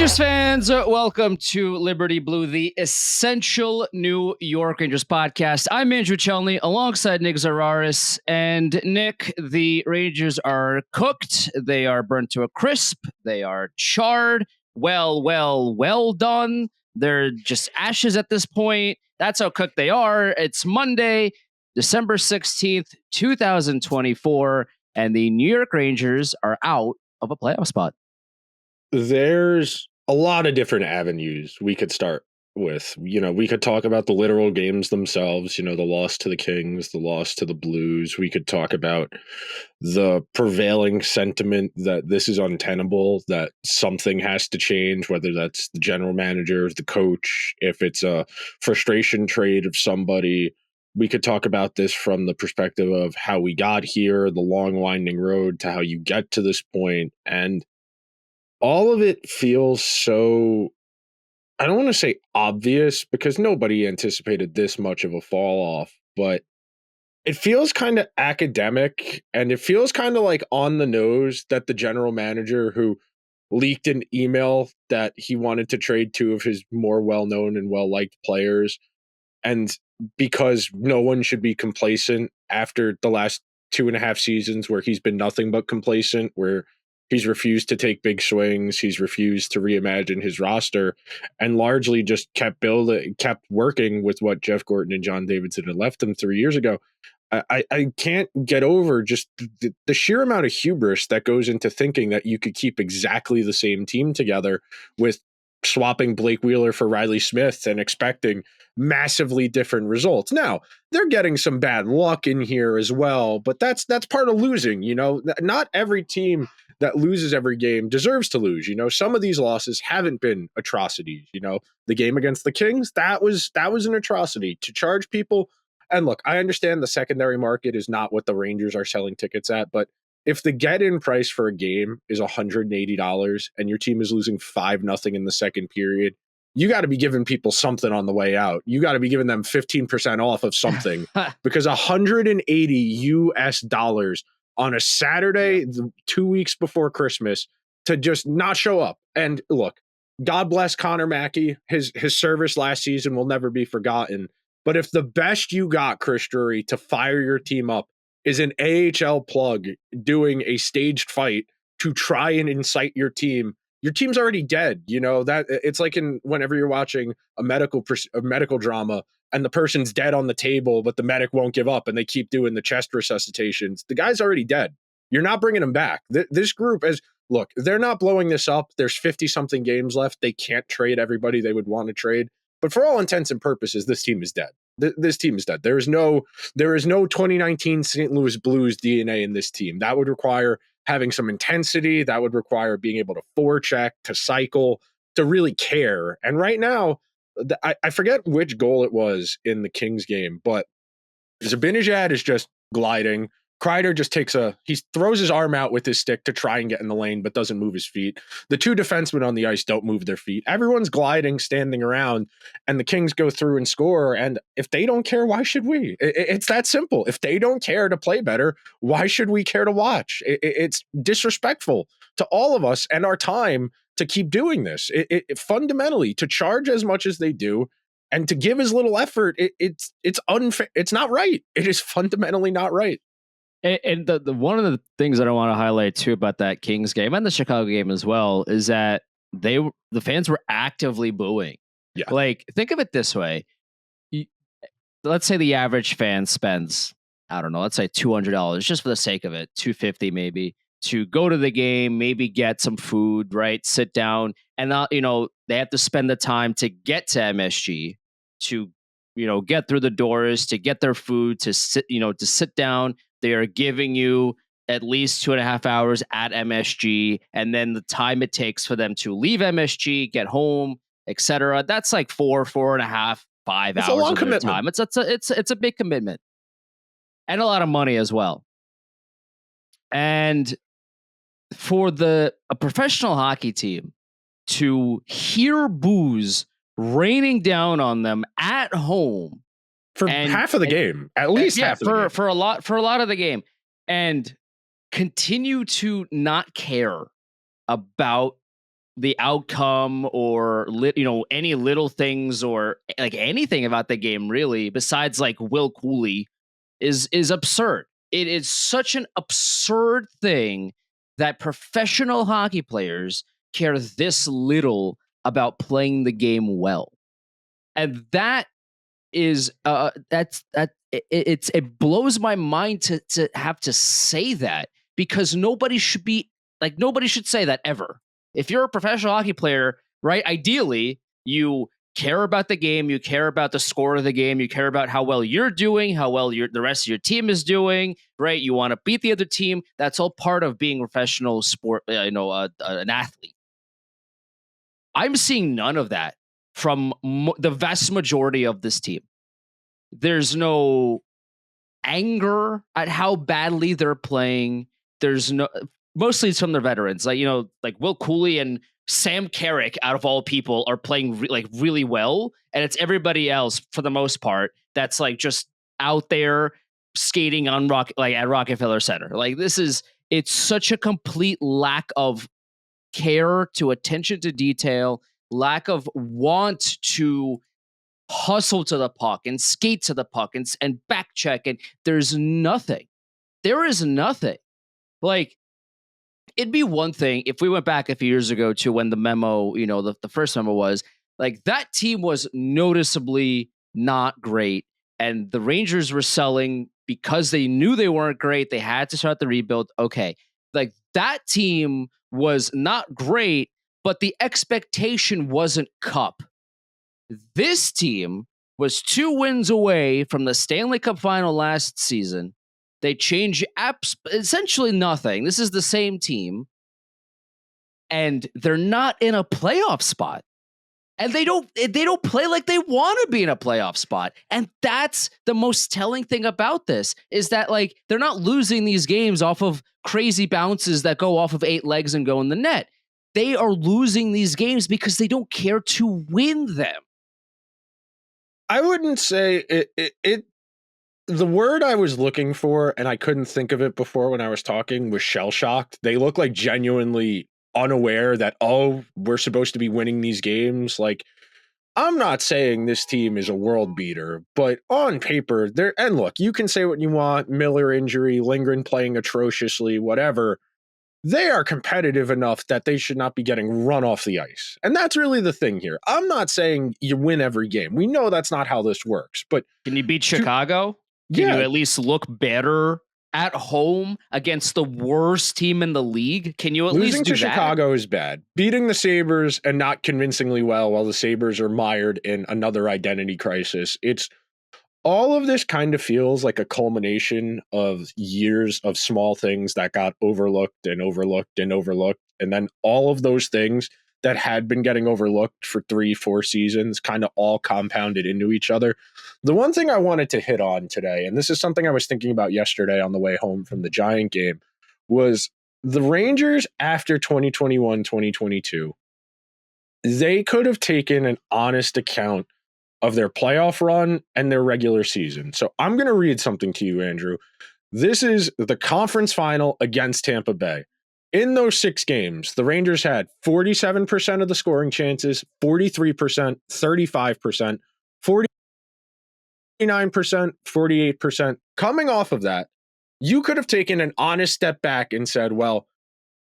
Rangers fans, welcome to Liberty Blue, the essential New York Rangers podcast. I'm Andrew Chelney alongside Nick Zararis. And Nick, the Rangers are cooked. They are burnt to a crisp. They are charred. Well done. They're just ashes at this point. That's how cooked they are. It's Monday, December 16th, 2024, and the New York Rangers are out of a playoff spot. There's a lot of different avenues we could start with. We could talk about the literal games themselves, the loss to the Kings, the loss to the Blues. We could talk about the prevailing sentiment that this is untenable, that something has to change, whether that's the general manager, the coach, if it's a frustration trade of somebody. We could talk about this from the perspective of how we got here, the long winding road to how you get to this point. And all of it feels so, I don't want to say obvious because nobody anticipated this much of a fall off, but it feels kind of academic and it feels kind of like on the nose that the general manager who leaked an email that he wanted to trade two of his more well-known and well-liked players. And because no one should be complacent after the last 2.5 seasons where he's been nothing but complacent, where he's refused to take big swings. He's refused to reimagine his roster and largely just kept working with what Jeff Gorton and John Davidson had left him 3 years ago. I can't get over just the sheer amount of hubris that goes into thinking that you could keep exactly the same team together with swapping Blake Wheeler for Riley Smith and expecting massively different results. Now, they're getting some bad luck in here as well, but that's part of losing. Not every team that loses every game deserves to lose. Some of these losses haven't been atrocities. The game against the Kings, that was an atrocity to charge people. And look, I understand the secondary market is not what the Rangers are selling tickets at, but if the get-in price for a game is $180 and your team is losing 5-0 in the second period, you got to be giving people something on the way out. You got to be giving them 15% off of something because $180 on a Saturday, 2 weeks before Christmas, to just not show up. And look, God bless Connor Mackey. His service last season will never be forgotten. But if the best you got, Chris Drury, to fire your team up is an AHL plug doing a staged fight to try and incite your team's already dead. That it's like whenever you're watching a medical drama and the person's dead on the table, but the medic won't give up and they keep doing the chest resuscitations. The guy's already dead. You're not bringing him back. This group look, they're not blowing this up. There's 50 something games left. They can't trade everybody they would want to trade. But for all intents and purposes, this team is dead. This team is dead. There is no 2019 St. Louis Blues DNA in this team. That would require having some intensity. That would require being able to forecheck, to cycle, to really care. And right now, I forget which goal it was in the Kings game, but Zibanejad is just gliding. Kreider just he throws his arm out with his stick to try and get in the lane, but doesn't move his feet. The two defensemen on the ice don't move their feet. Everyone's gliding, standing around, and the Kings go through and score. And if they don't care, why should we? It's that simple. If they don't care to play better, why should we care to watch? It's disrespectful to all of us and our time to keep doing this. Fundamentally, to charge as much as they do and to give as little effort, it's unfair. It's not right. It is fundamentally not right. And the one of the things that I want to highlight too about that Kings game and the Chicago game as well is that the fans were actively booing. Yeah. Like, think of it this way. Let's say the average fan spends, I don't know, let's say $200 just for the sake of it, $250 maybe, to go to the game, maybe get some food, right? Sit down, and they have to spend the time to get to MSG, to get through the doors, to get their food, to sit down. They are giving you at least 2.5 hours at MSG, and then the time it takes for them to leave MSG, get home, etc. That's like 4.5, 5 hours a long of their commitment. time. It's a big commitment, and a lot of money as well. And for a professional hockey team to hear boos raining down on them at home for half of the game, at least half of the game. for a lot of the game, and continue to not care about the outcome or any little things or like anything about the game really besides like Will Cooley is absurd. It is such an absurd thing that professional hockey players care this little about playing the game well. And that is it blows my mind to have to say that, because nobody should say that ever. If you're a professional hockey player, right, ideally you care about the game, you care about the score of the game, you care about how well you're doing, how well the rest of your team is doing, right? You want to beat the other team. That's all part of being a professional sport, an athlete. I'm seeing none of that from the vast majority of this team. There's no anger at how badly they're playing. Mostly it's from their veterans, like Will Cooley and Sam Carrick, out of all people, are playing really well, and it's everybody else for the most part that's like just out there skating on at Rockefeller Center. Like it's such a complete lack of care, to attention to detail, lack of want to hustle to the puck and skate to the puck and back check, and there's nothing. There is nothing. Like, it'd be one thing if we went back a few years ago to when the memo, the first memo was like that team was noticeably not great, and the Rangers were selling because they knew they weren't great. They had to start the rebuild. Okay. Like, that team was not great, but the expectation wasn't cup. This team was 2 wins away from the Stanley Cup final last season. They changed essentially nothing. This is the same team, and they're not in a playoff spot. And they don't play like they want to be in a playoff spot. And that's the most telling thing about this, is that like they're not losing these games off of crazy bounces that go off of 8 legs and go in the net. They are losing these games because they don't care to win them. I wouldn't say it. The word I was looking for, and I couldn't think of it before when I was talking, was shell-shocked. They look like genuinely unaware that, we're supposed to be winning these games. Like, I'm not saying this team is a world beater, but on paper, and look, you can say what you want, Miller injury, Lindgren playing atrociously, whatever. They are competitive enough that they should not be getting run off the ice. And that's really the thing here. I'm not saying you win every game. We know that's not how this works, but can you beat Chicago? Can you at least look better at home against the worst team in the league? Can you at least do that? Losing to Chicago is bad. Beating the Sabres and not convincingly well while the Sabres are mired in another identity crisis. It's all of this kind of feels like a culmination of years of small things that got overlooked and overlooked and overlooked. And then all of those things that had been getting overlooked for 3-4 seasons kind of all compounded into each other. The one thing I wanted to hit on today, and this is something I was thinking about yesterday on the way home from the Giant game, was the Rangers after 2021-2022. They could have taken an honest account of their playoff run and their regular season. So I'm going to read something to you, Andrew. This is the conference final against Tampa Bay. In those 6 games, the Rangers had 47% of the scoring chances, 43%, 35%, 49%, 48%. Coming off of that, you could have taken an honest step back and said, well,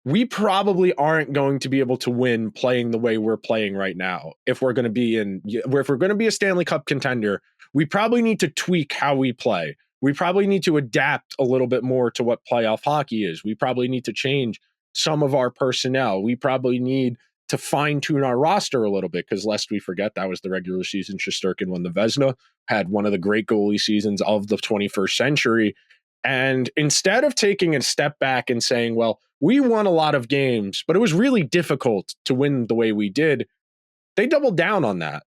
we probably aren't going to be able to win playing the way we're playing right now. If we're going to be a Stanley Cup contender, we probably need to tweak how we play. We probably need to adapt a little bit more to what playoff hockey is. We probably need to change some of our personnel. We probably need to fine-tune our roster a little bit, because lest we forget, that was the regular season. Shesterkin won the Vezina, had one of the great goalie seasons of the 21st century. And instead of taking a step back and saying, well, we won a lot of games, but it was really difficult to win the way we did, they doubled down on that.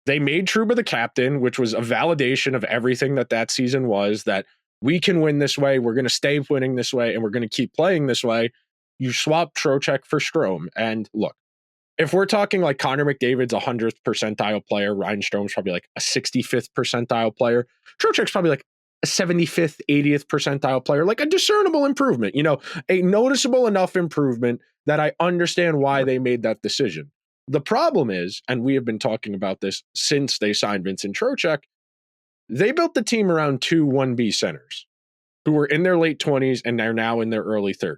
They made Trouba the captain, which was a validation of everything that season was, that we can win this way, we're going to stay winning this way, and we're going to keep playing this way. You swap Trocheck for Strome. And look, if we're talking like Connor McDavid's 100th percentile player, Ryan Strome's probably like a 65th percentile player, Trocheck's probably like a 75th, 80th percentile player, like a discernible improvement, a noticeable enough improvement that I understand why they made that decision. The problem is, and we have been talking about this since they signed Vincent Trocheck, they built the team around two 1B centers who were in their late 20s and are now in their early 30s.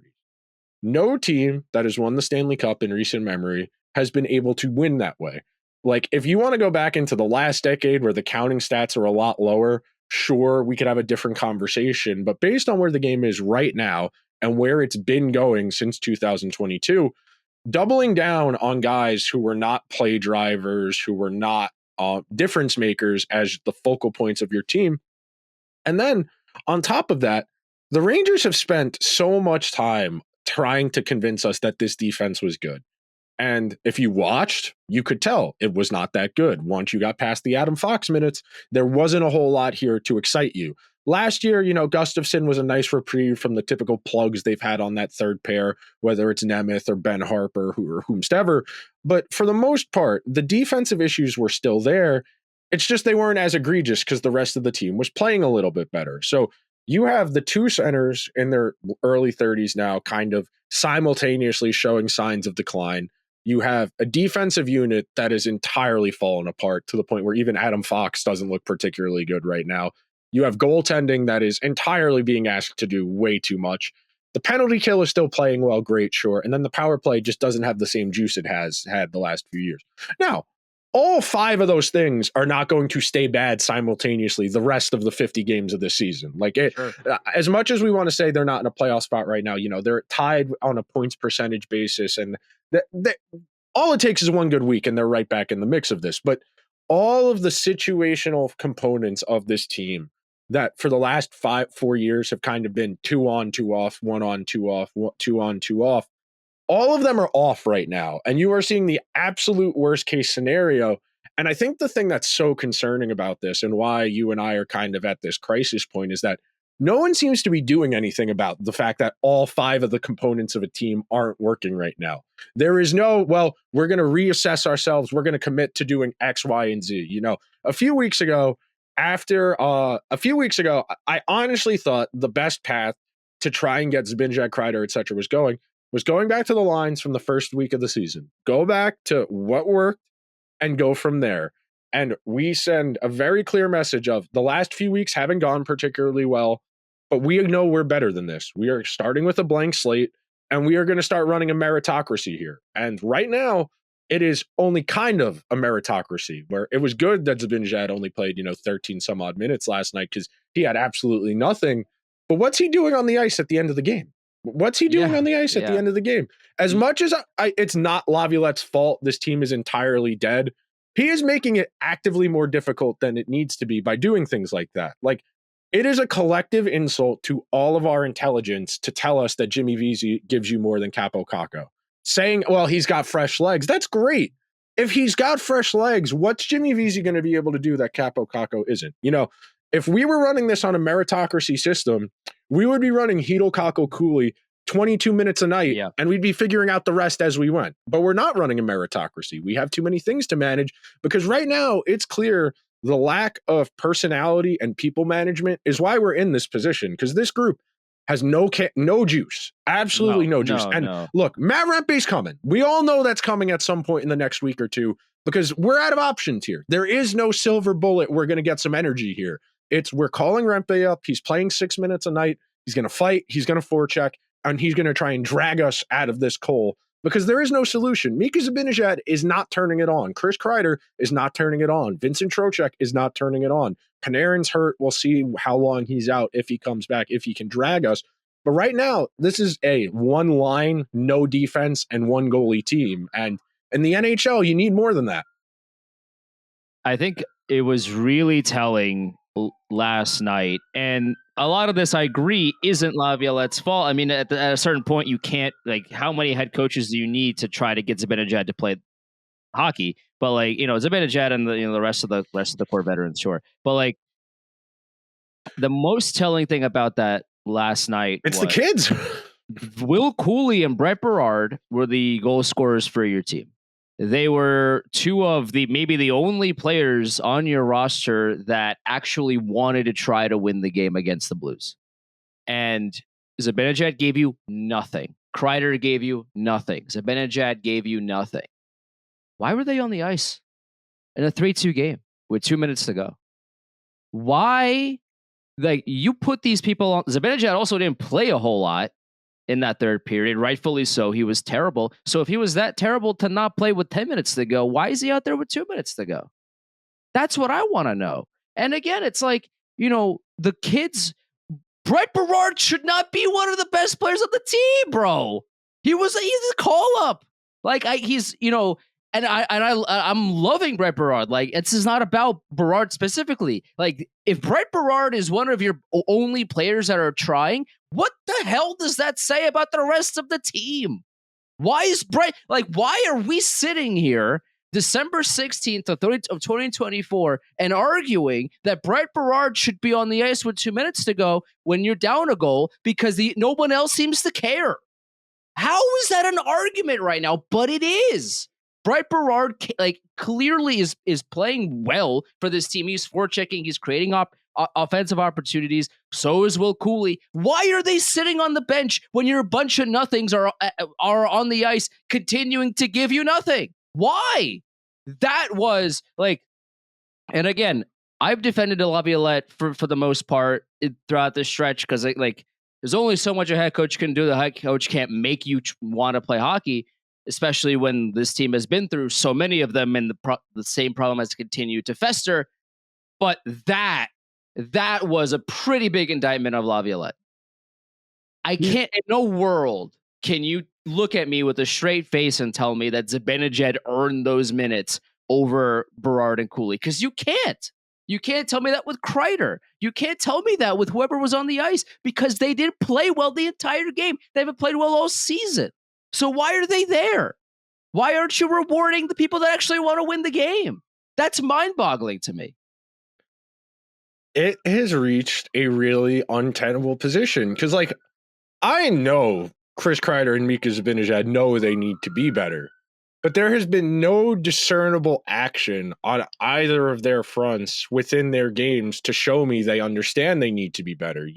No team that has won the Stanley Cup in recent memory has been able to win that way. Like, if you want to go back into the last decade where the counting stats are a lot lower, sure, we could have a different conversation. But based on where the game is right now and where it's been going since 2022, doubling down on guys who were not play drivers, who were not difference makers as the focal points of your team. And then on top of that, the Rangers have spent so much time trying to convince us that this defense was good. And if you watched, you could tell it was not that good. Once you got past the Adam Fox minutes, there wasn't a whole lot here to excite you. Last year, Gustafsson was a nice reprieve from the typical plugs they've had on that third pair, whether it's Nemeth or Ben Harper or whomstever. But for the most part, the defensive issues were still there. It's just they weren't as egregious because the rest of the team was playing a little bit better. So you have the two centers in their early 30s now kind of simultaneously showing signs of decline. You have a defensive unit that is entirely fallen apart to the point where even Adam Fox doesn't look particularly good right now. You have goaltending that is entirely being asked to do way too much. The penalty kill is still playing well, great, sure. And then the power play just doesn't have the same juice it has had the last few years. Now, all five of those things are not going to stay bad simultaneously the rest of the 50 games of this season. As much as we want to say they're not in a playoff spot right now, they're tied on a points percentage basis. And all it takes is one good week and they're right back in the mix of this. But all of the situational components of this team that for the last 4 years have kind of been 2 on, 2 off, 1 on, 2 off, 2 on, 2 off. All of them are off right now. And you are seeing the absolute worst case scenario. And I think the thing that's so concerning about this and why you and I are kind of at this crisis point is that no one seems to be doing anything about the fact that all five of the components of a team aren't working right now. There is no, well, we're going to reassess ourselves. We're going to commit to doing X, Y, and Z. A few weeks ago, I honestly thought the best path to try and get Zbigniew, Kreider, et cetera, was going back to the lines from the first week of the season. Go back to what worked and go from there. And we send a very clear message of the last few weeks haven't gone particularly well, but we know we're better than this. We are starting with a blank slate, and we are going to start running a meritocracy here. And right now, it is only kind of a meritocracy, where it was good that Zbigniew only played, 13 some odd minutes last night because he had absolutely nothing. But what's he doing on the ice at the end of the game? What's he doing on the ice at the end of the game? As much as it's not Laviolette's fault, this team is entirely dead. He is making it actively more difficult than it needs to be by doing things like that. Like, it is a collective insult to all of our intelligence to tell us that Jimmy Vesey gives you more than Capo Caco. Saying, well, he's got fresh legs. That's great. If he's got fresh legs, what's Jimmy Vesey going to be able to do that Capo Caco isn't? If we were running this on a meritocracy system, we would be running Hedel, Caco, Cooley 22 minutes a night, and we'd be figuring out the rest as we went. But we're not running a meritocracy. We have too many things to manage because right now it's clear the lack of personality and people management is why we're in this position, because this group has no juice, absolutely no juice. Look, Matt Rempe's coming. We all know that's coming at some point in the next week or two because we're out of options here. There is no silver bullet. We're going to get some energy here. We're calling Rempe up. He's playing 6 minutes a night. He's going to fight. He's going to forecheck. And he's going to try and drag us out of this coal because there is no solution. Mika Zibanejad is not turning it on. Chris Kreider is not turning it on. Vincent Trocheck is not turning it on. Panarin's hurt. We'll see how long he's out, if he comes back, if he can drag us. But right now, this is a one line, no defense, and one goalie team. And in the NHL, you need more than that. I think it was really telling last night. And a lot of this, I agree, isn't Laviolette's fault. I mean, at a certain point, you can't, how many head coaches do you need to try to get Zibanejad to play hockey? But Zibanejad and the rest of the core veterans, sure. But the most telling thing about that last night, it's the kids. Will Cooley and Brett Berard were the goal scorers for your team. They were two of maybe the only players on your roster that actually wanted to try to win the game against the Blues. And Zibanejad gave you nothing. Kreider gave you nothing. Zibanejad gave you nothing. Why were they on the ice in a 3-2 game with 2 minutes to go? Why? Like, you put these people on. Zibanejad also didn't play a whole lot in that third period, rightfully so. He was terrible. So if he was that terrible to not play with 10 minutes to go, why is he out there with 2 minutes to go? That's what I want to know. And again, it's like, the kids, Brett Berard should not be one of the best players on the team, bro. He's a call up. Like, I'm loving Brett Berard. Like, this is not about Berard specifically. Like, if Brett Berard is one of your only players that are trying, what the hell does that say about the rest of the team? Why are we sitting here December 16th of 2024 and arguing that Brett Berard should be on the ice with 2 minutes to go when you're down a goal because no one else seems to care? How is that an argument right now? But it is. Brett Berard clearly is playing well for this team. He's forechecking. He's creating offensive opportunities. So is Will Cooley. Why are they sitting on the bench when your bunch of nothings are on the ice continuing to give you nothing? Why? That was and again, I've defended Laviolette for the most part throughout this stretch because there's only so much a head coach can do. The head coach can't make you want to play hockey, especially when this team has been through so many of them and the same problem has continued to fester. But that was a pretty big indictment of Laviolette. I can't, in no world can you look at me with a straight face and tell me that Zibanejad earned those minutes over Berard and Cooley, because you can't. You can't tell me that with Kreider. You can't tell me that with whoever was on the ice, because they didn't play well the entire game. They haven't played well all season. So why are they there? Why aren't you rewarding the people that actually want to win the game? That's mind-boggling to me. It has reached a really untenable position because, I know Chris Kreider and Mika Zibanejad know they need to be better, but there has been no discernible action on either of their fronts within their games to show me they understand they need to be better.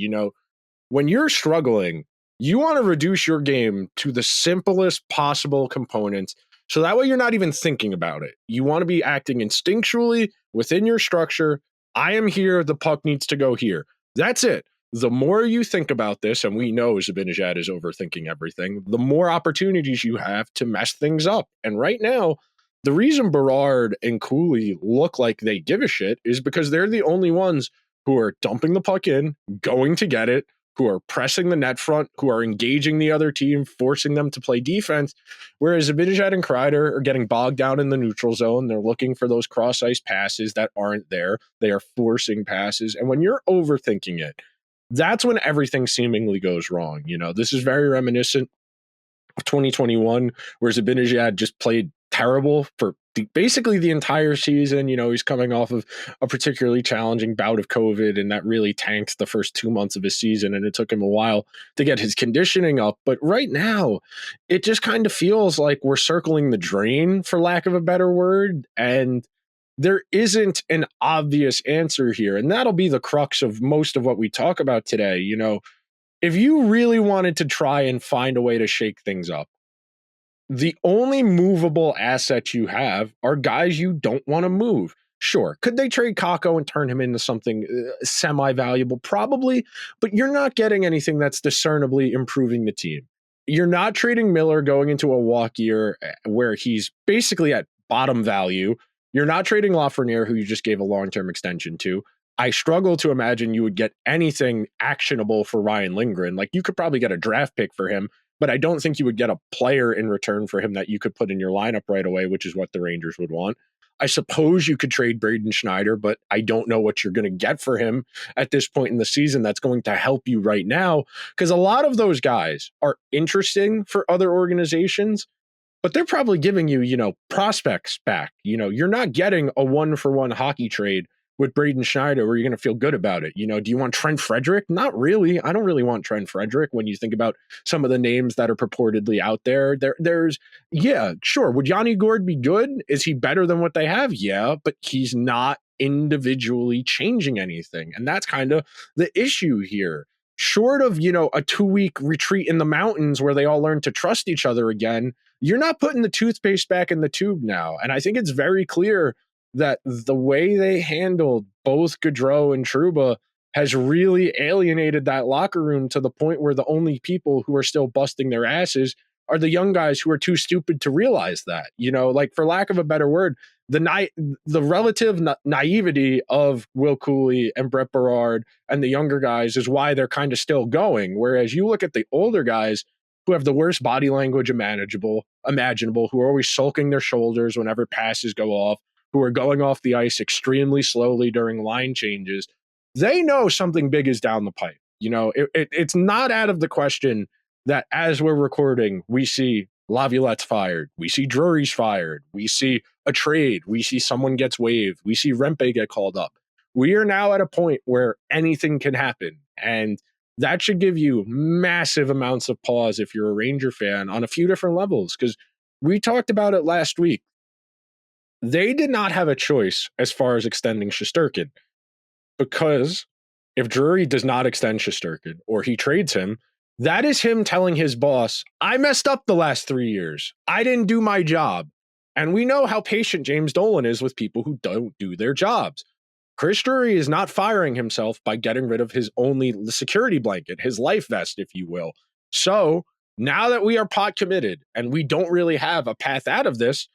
When you're struggling, you want to reduce your game to the simplest possible components, so that way you're not even thinking about it. You want to be acting instinctually within your structure. I am here, the puck needs to go here. That's it. The more you think about this, and we know Zibanejad is overthinking everything, the more opportunities you have to mess things up. And right now, the reason Berard and Cooley look like they give a shit is because they're the only ones who are dumping the puck in, going to get it, who are pressing the net front, who are engaging the other team, forcing them to play defense, whereas Zibanejad and Kreider are getting bogged down in the neutral zone. They're looking for those cross-ice passes that aren't there. They are forcing passes. And when you're overthinking it, that's when everything seemingly goes wrong. This is very reminiscent of 2021, where Zibanejad just played terrible for basically the entire season. He's coming off of a particularly challenging bout of COVID, and that really tanked the first 2 months of his season, and it took him a while to get his conditioning up. But right now, it just kind of feels like we're circling the drain, for lack of a better word, and there isn't an obvious answer here. And that'll be the crux of most of what we talk about today. If you really wanted to try and find a way to shake things up, the only movable assets you have are guys you don't want to move. Sure, could they trade Kakko and turn him into something semi-valuable? Probably, but you're not getting anything that's discernibly improving the team. You're not trading Miller going into a walk year where he's basically at bottom value. You're not trading Lafreniere, who you just gave a long-term extension to. I struggle to imagine you would get anything actionable for Ryan Lindgren. You could probably get a draft pick for him, but I don't think you would get a player in return for him that you could put in your lineup right away, which is what the Rangers would want. I suppose you could trade Braden Schneider, but I don't know what you're going to get for him at this point in the season that's going to help you right now, because a lot of those guys are interesting for other organizations, but they're probably giving you, prospects back. You're not getting a one-for-one hockey trade with Braden Schneider where you're going to feel good about it. Do you want Trent Frederick? Not really. I don't really want Trent Frederick when you think about some of the names that are purportedly out there. There's, yeah, sure. Would Yanni Gourde be good? Is he better than what they have? Yeah, but he's not individually changing anything. And that's kind of the issue here. Short of, a 2-week retreat in the mountains where they all learn to trust each other again, you're not putting the toothpaste back in the tube now. And I think it's very clear that the way they handled both Gaudreau and Trouba has really alienated that locker room to the point where the only people who are still busting their asses are the young guys who are too stupid to realize that. Like, for lack of a better word, the relative naivety of Will Cooley and Brett Berard and the younger guys is why they're kind of still going. Whereas you look at the older guys who have the worst body language imaginable, who are always sulking their shoulders whenever passes go off, who are going off the ice extremely slowly during line changes, they know something big is down the pipe. It's not out of the question that as we're recording, we see Laviolette's fired, we see Drury's fired, we see a trade, we see someone gets waived, we see Rempe get called up. We are now at a point where anything can happen, and that should give you massive amounts of pause if you're a Ranger fan on a few different levels, because we talked about it last week. They did not have a choice as far as extending Shesterkin, because if Drury does not extend Shesterkin or he trades him, that is him telling his boss, I messed up the last 3 years. I didn't do my job. And we know how patient James Dolan is with people who don't do their jobs. Chris Drury is not firing himself by getting rid of his only security blanket, his life vest, if you will. So now that we are pot committed and we don't really have a path out of this,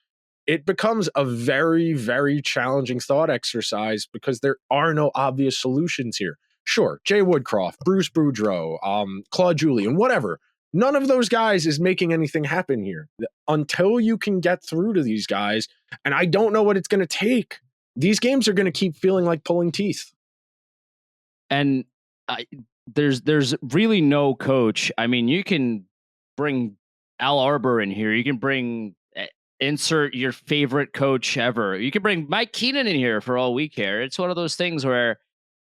it becomes a very, very challenging thought exercise because there are no obvious solutions here. Sure, Jay Woodcroft, Bruce Boudreau, Claude Julien, whatever. None of those guys is making anything happen here until you can get through to these guys. And I don't know what it's going to take. These games are going to keep feeling like pulling teeth. And there's really no coach. I mean, you can bring Al Arbor in here. You can bring insert your favorite coach ever. You can bring Mike Keenan in here for all we care. It's one of those things where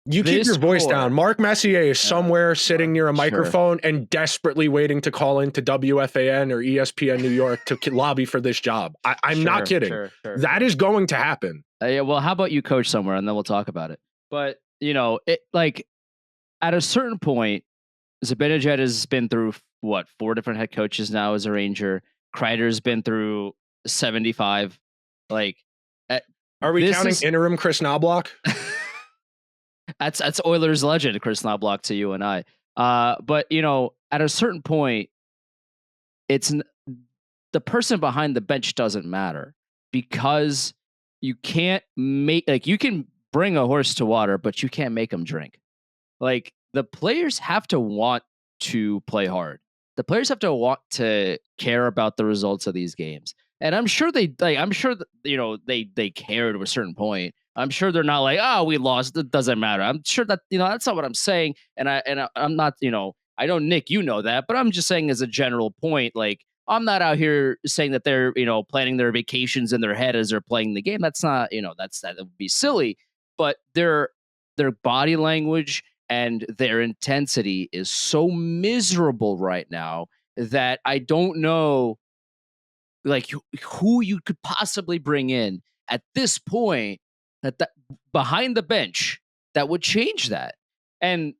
you keep your voice down. Mark Messier is somewhere sitting near a microphone and desperately waiting to call into WFAN or ESPN New York to lobby for this job. I'm not kidding. That is going to happen. Yeah, well, how about you coach somewhere and then we'll talk about it. But, it like at a certain point, Zibanejad has been through 4 different head coaches now as a Ranger. Kreider's been through 75. Like, are we counting interim Chris Knobloch? That's Oilers legend Chris Knobloch to you and I. But at a certain point, it's the person behind the bench doesn't matter, because you can't you can bring a horse to water, but you can't make them drink. Like, the players have to want to play hard. The players have to want to care about the results of these games. And I'm sure they cared to a certain point. I'm sure they're not like, oh, we lost, it doesn't matter. I'm sure that, that's not what I'm saying. And I'm not, I know, Nick, you know that, but I'm just saying as a general point, like, I'm not out here saying that they're, planning their vacations in their head as they're playing the game. That's not, that would be silly. But their body language and their intensity is so miserable right now that I don't know, like, who you could possibly bring in at this point that behind the bench that would change that. And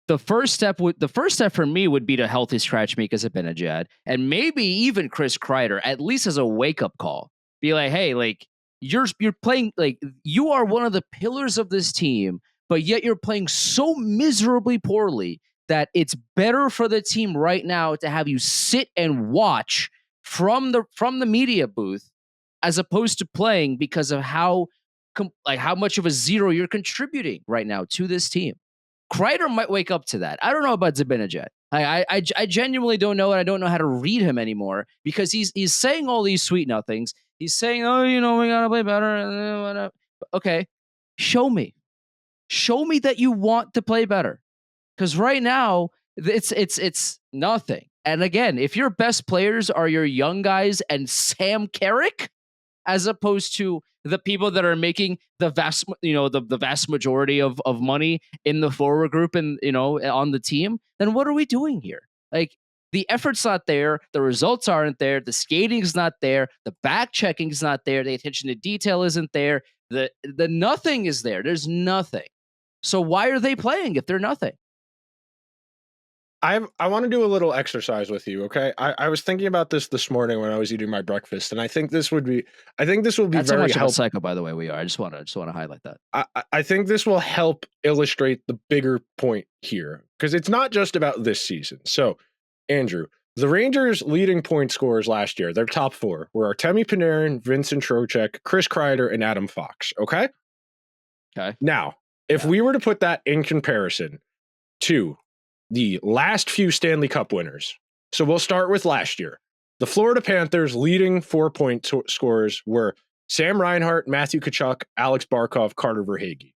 the first step for me would be to healthy scratch Mika Zibanejad and maybe even Chris Kreider, at least as a wake up call. Be like, hey, like, you're playing, like, you are one of the pillars of this team, but yet you're playing so miserably poorly that it's better for the team right now to have you sit and watch from the media booth as opposed to playing, because of how much of a zero you're contributing right now to this team. Kreider might wake up to that. I don't know about Zibanejad. I genuinely don't know, and I don't know how to read him anymore, because he's saying all these sweet nothings. He's saying, oh, we gotta play better. Okay, show me that you want to play better, because right now it's nothing. And again, if your best players are your young guys and Sam Carrick, as opposed to the people that are making the vast, the vast majority of money in the forward group and, on the team, then what are we doing here? Like, the effort's not there, the results aren't there, the skating's not there, the back checking's not there, the attention to detail isn't there, the nothing is there. There's nothing. So why are they playing if they're nothing? I want to do a little exercise with you, okay? I was thinking about this morning when I was eating my breakfast, and I think this will be That's very how much helpful. of a psycho, by the way, we are. I just want to highlight that. I think this will help illustrate the bigger point here, because it's not just about this season. So, Andrew, the Rangers' leading point scorers last year, their top four, were Artemi Panarin, Vincent Trocheck, Chris Kreider, and Adam Fox, okay? Okay. Now, if we were to put that in comparison to the last few Stanley Cup winners, so we'll start with last year. The Florida Panthers' leading 4-point scorers were Sam Reinhart, Matthew Tkachuk, Alex Barkov, Carter Verhaeghe.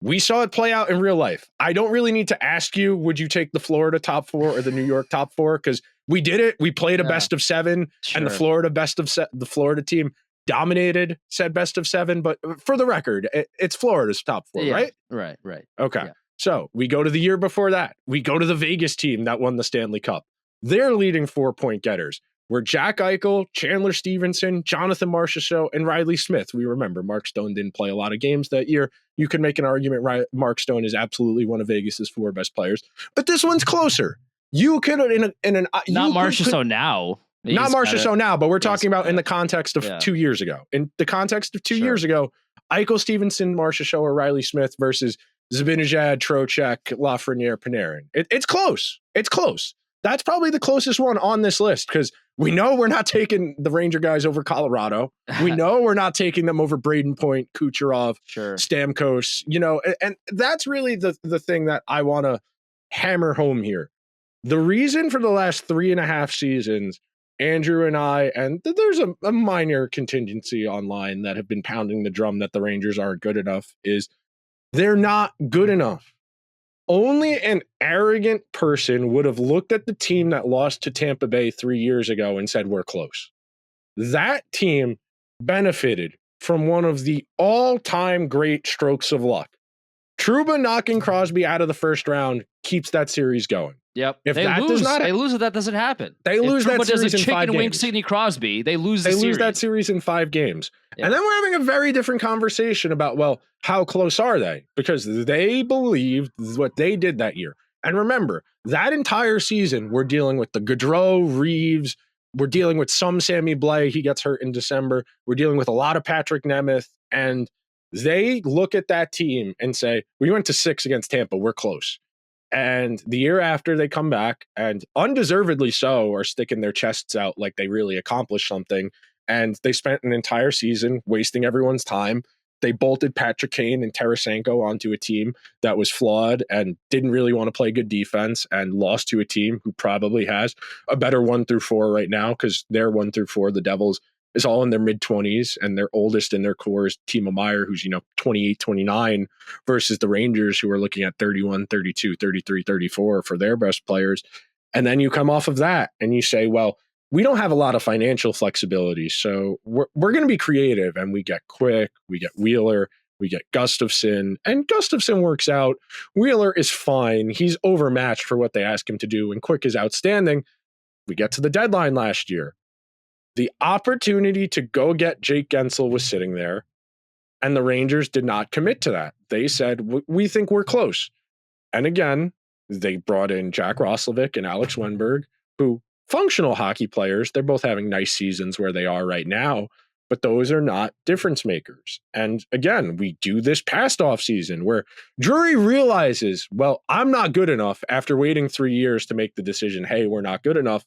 We saw it play out in real life. I don't really need to ask you, would you take the Florida top four or the New York top four? Because we did it. We played a best of seven, and the Florida team dominated said best of seven. But for the record, it's Florida's top four, right? Right. Okay. Yeah. So we go to the year before that. We go to the Vegas team that won the Stanley Cup. Their leading 4-point getters were Jack Eichel, Chandler Stevenson, Jonathan Marchessault, and Riley Smith. We remember Mark Stone didn't play a lot of games that year. You can make an argument Mark Stone is absolutely one of Vegas's 4 best players, but this one's closer. You could not Marchessault now. Not Marchessault now, but we're talking about in the context of 2 years ago. In the context of 2 years ago, Eichel, Stevenson, Marchessault, or Riley Smith versus Zibanejad, Trocheck, Lafreniere, Panarin. It's close. It's close. That's probably the closest one on this list, because we know we're not taking the Ranger guys over Colorado. We know we're not taking them over Braden Point, Kucherov, Stamkos, and that's really the thing that I want to hammer home here. The reason for the last 3.5 seasons, Andrew and I, and there's a minor contingency online that have been pounding the drum that the Rangers aren't good enough, is they're not good enough. Only an arrogant person would have looked at the team that lost to Tampa Bay 3 years ago and said, we're close. That team benefited from one of the all-time great strokes of luck. Trouba knocking Crosby out of the first round keeps that series going. Yep. If they lose if that doesn't happen. They lose that series in 5 games. Chicken wing Sidney Crosby, they lose that series in 5 games. Yeah. And then we're having a very different conversation about, well, how close are they? Because they believed what they did that year. And remember, that entire season, we're dealing with the Gaudreau, Reeves, we're dealing with some Sammy Blais, he gets hurt in December. We're dealing with a lot of Patrick Nemeth, and they look at that team and say, we went to 6 against Tampa, we're close. And the year after, they come back, and undeservedly so, are sticking their chests out like they really accomplished something. And they spent an entire season wasting everyone's time. They bolted Patrick Kane and Tarasenko onto a team that was flawed and didn't really want to play good defense, and lost to a team who probably has a better 1 through 4 right now, because their 1 through 4, the Devils, is all in their mid-20s, and their oldest in their core is Timo Meier, who's 28, 29, versus the Rangers, who are looking at 31, 32, 33, 34 for their best players. And then you come off of that and you say, well, we don't have a lot of financial flexibility, so we're going to be creative, and we get Quick, we get Wheeler, we get Gustafsson, and Gustafsson works out. Wheeler is fine. He's overmatched for what they ask him to do, and Quick is outstanding. We get to the deadline last year. The opportunity to go get Jake Gensel was sitting there, and the Rangers did not commit to that. They said, we think we're close. And again, they brought in Jack Roslovic and Alex Wenberg, who functional hockey players. They're both having nice seasons where they are right now, but those are not difference makers. And again, we do this past off season where Drury realizes, well, I'm not good enough after waiting 3 years to make the decision, hey, we're not good enough.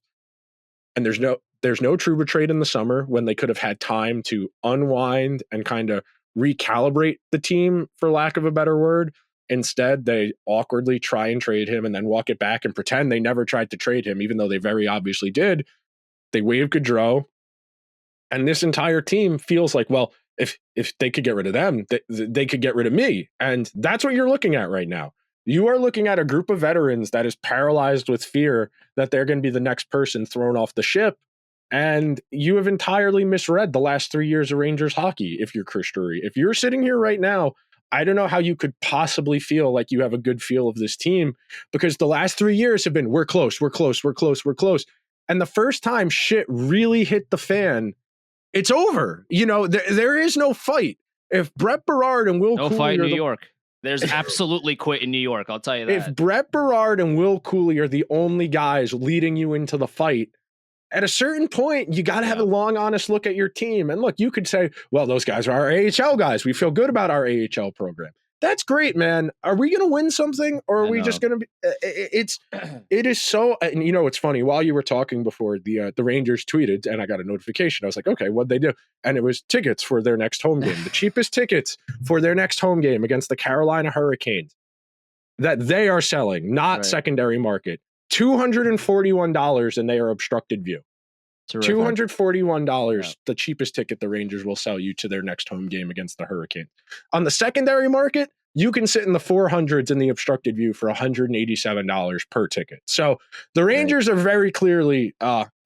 And there's no Trouba trade in the summer when they could have had time to unwind and kind of recalibrate the team, for lack of a better word. Instead, they awkwardly try and trade him and then walk it back and pretend they never tried to trade him, even though they very obviously did. They waive Gaudreau, and this entire team feels like, well, if they could get rid of them, they could get rid of me. And that's what you're looking at right now. You are looking at a group of veterans that is paralyzed with fear that they're going to be the next person thrown off the ship. And you have entirely misread the last 3 years of Rangers hockey if you're Chris Drury. If you're sitting here right now, I don't know how you could possibly feel like you have a good feel of this team, because the last 3 years have been, we're close, we're close, we're close, we're close. And the first time shit really hit the fan, it's over. You know, there is no fight. If Brett Berard and Will Cooley fight in New York. There's absolutely quit in New York, I'll tell you that. If Brett Berard and Will Cooley are the only guys leading you into the fight, at a certain point, you got to have a long, honest look at your team. And look, you could say, well, those guys are our AHL guys. We feel good about our AHL program. That's great, man. Are we going to win something, or are we just going to be? It is so. And you know, it's funny. While you were talking before, the Rangers tweeted, and I got a notification. I was like, okay, what'd they do? And it was tickets for their next home game, the cheapest tickets for their next home game against the Carolina Hurricanes that they are selling, not secondary market. $241, and they are obstructed view. Terrific. $241, the cheapest ticket the Rangers will sell you to their next home game against the Hurricanes. On the secondary market, you can sit in the 400s in the obstructed view for $187 per ticket. So the Rangers are very clearly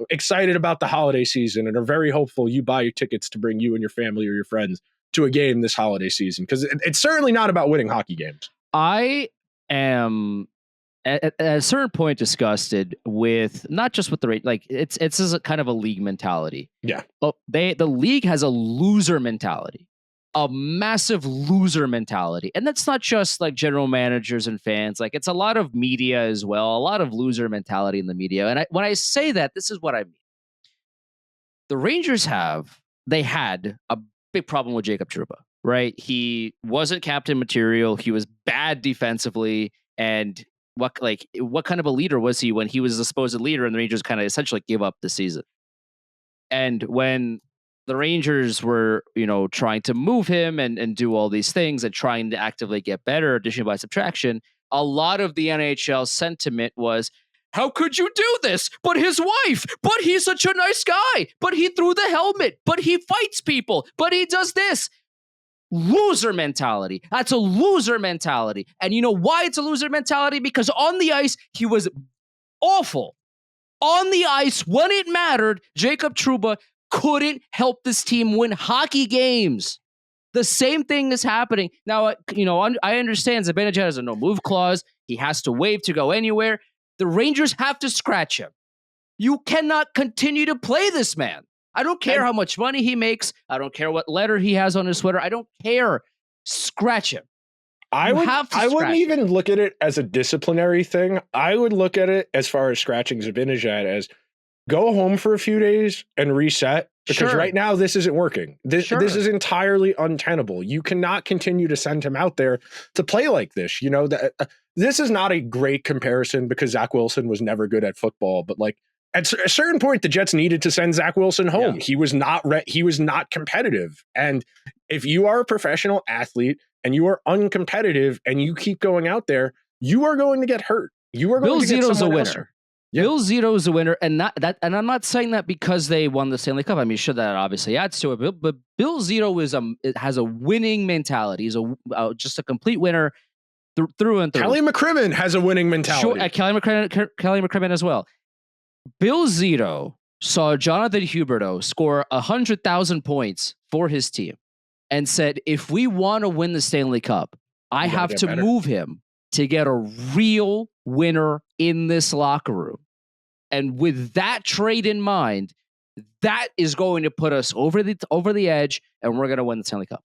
excited about the holiday season and are very hopeful you buy your tickets to bring you and your family or your friends to a game this holiday season, because it's certainly not about winning hockey games. I am at a certain point disgusted with not just with the like it's a kind of a league mentality. Yeah. But the league has a loser mentality. A massive loser mentality. And that's not just like general managers and fans. Like, it's a lot of media as well, a lot of loser mentality in the media. And when I say that, this is what I mean. The Rangers they had a big problem with Jacob Trouba, right? He wasn't captain material. He was bad defensively. And what kind of a leader was he when he was the supposed leader and the Rangers kind of essentially gave up the season? And when the Rangers were, trying to move him and do all these things and trying to actively get better, addition by subtraction, a lot of the NHL sentiment was, how could you do this? But his wife, but he's such a nice guy, but he threw the helmet, but he fights people, but he does this. Loser mentality. That's a loser mentality. And you know why it's a loser mentality? Because on the ice, he was awful. On the ice, when it mattered, Jacob Trouba couldn't help this team win hockey games. The same thing is happening. Now, I understand Zibanejad has a no-move clause. He has to waive to go anywhere. The Rangers have to scratch him. You cannot continue to play this man. I don't care how much money he makes. I don't care what letter he has on his sweater. I don't care. Scratch him. I wouldn't even look at it as a disciplinary thing. I would look at it, as far as scratching Zibanejad, as go home for a few days and reset, because right now this isn't working. This is entirely untenable. You cannot continue to send him out there to play like this. This is not a great comparison because Zach Wilson was never good at football, but like at a certain point, the Jets needed to send Zach Wilson home. Yeah. He was not competitive. And if you are a professional athlete and you are uncompetitive and you keep going out there, you are going to get hurt. You are going to get someone else. Yeah. Bill Zito is a winner, and I'm not saying that because they won the Stanley Cup. I mean, sure, that obviously adds to it, but Bill Zito has a winning mentality. He's just a complete winner through and through. Kelly McCrimmon has a winning mentality. Sure, Kelly McCrimmon as well. Bill Zito saw Jonathan Huberdeau score 100,000 points for his team and said, if we want to win the Stanley Cup, I have to move him to get a real winner in this locker room. And with that trade in mind, that is going to put us over the edge, and we're going to win the Stanley Cup.